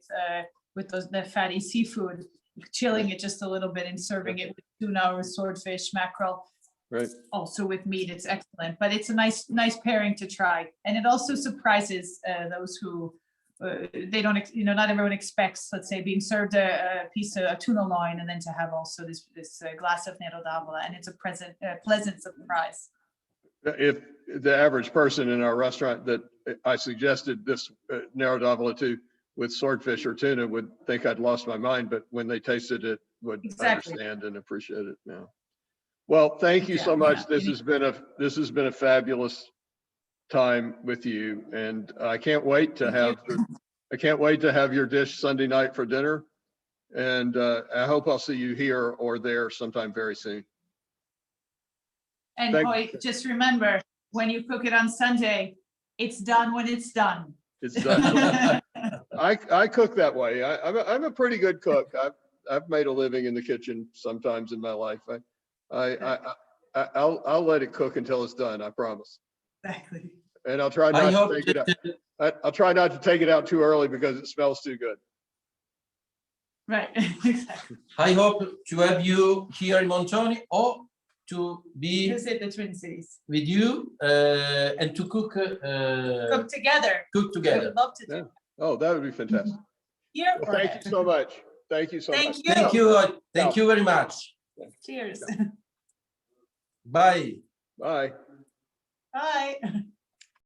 the fatty seafood, chilling it just a little bit and serving it with tuna or swordfish, mackerel. Right. Also with meat, it's excellent. But it's a nice pairing to try, and it also surprises those who they don't, not everyone expects, let's say, being served a piece of a tuna loin and then to have also this glass of Nero d'Avola, and it's a pleasant surprise. If the average person in our restaurant that I suggested this Nero d'Avola to with swordfish or tuna would think I'd lost my mind, but when they tasted it, would understand and appreciate it now. Well, thank you so much. This has been a fabulous time with you, and I can't wait to have your dish Sunday night for dinner, and I hope I'll see you here or there sometime very soon. And just remember, when you cook it on Sunday, it's done when it's done. It's done. I cook that way. I'm a pretty good cook. I've made a living in the kitchen sometimes in my life. I'll let it cook until it's done. I promise. Exactly. And I'll try not to take it out. I'll try not to take it out too early because it smells too good. Right. Exactly. I hope to have you here in Montoni, or to be Visit the Twin Cities. with you and to cook. Cook together. Cook together. I would love to do. Yeah. Oh, that would be fantastic. Here. Well, thank you so much. Thank you so much. Thank you. Thank you very much. Cheers. Bye. Bye. Bye.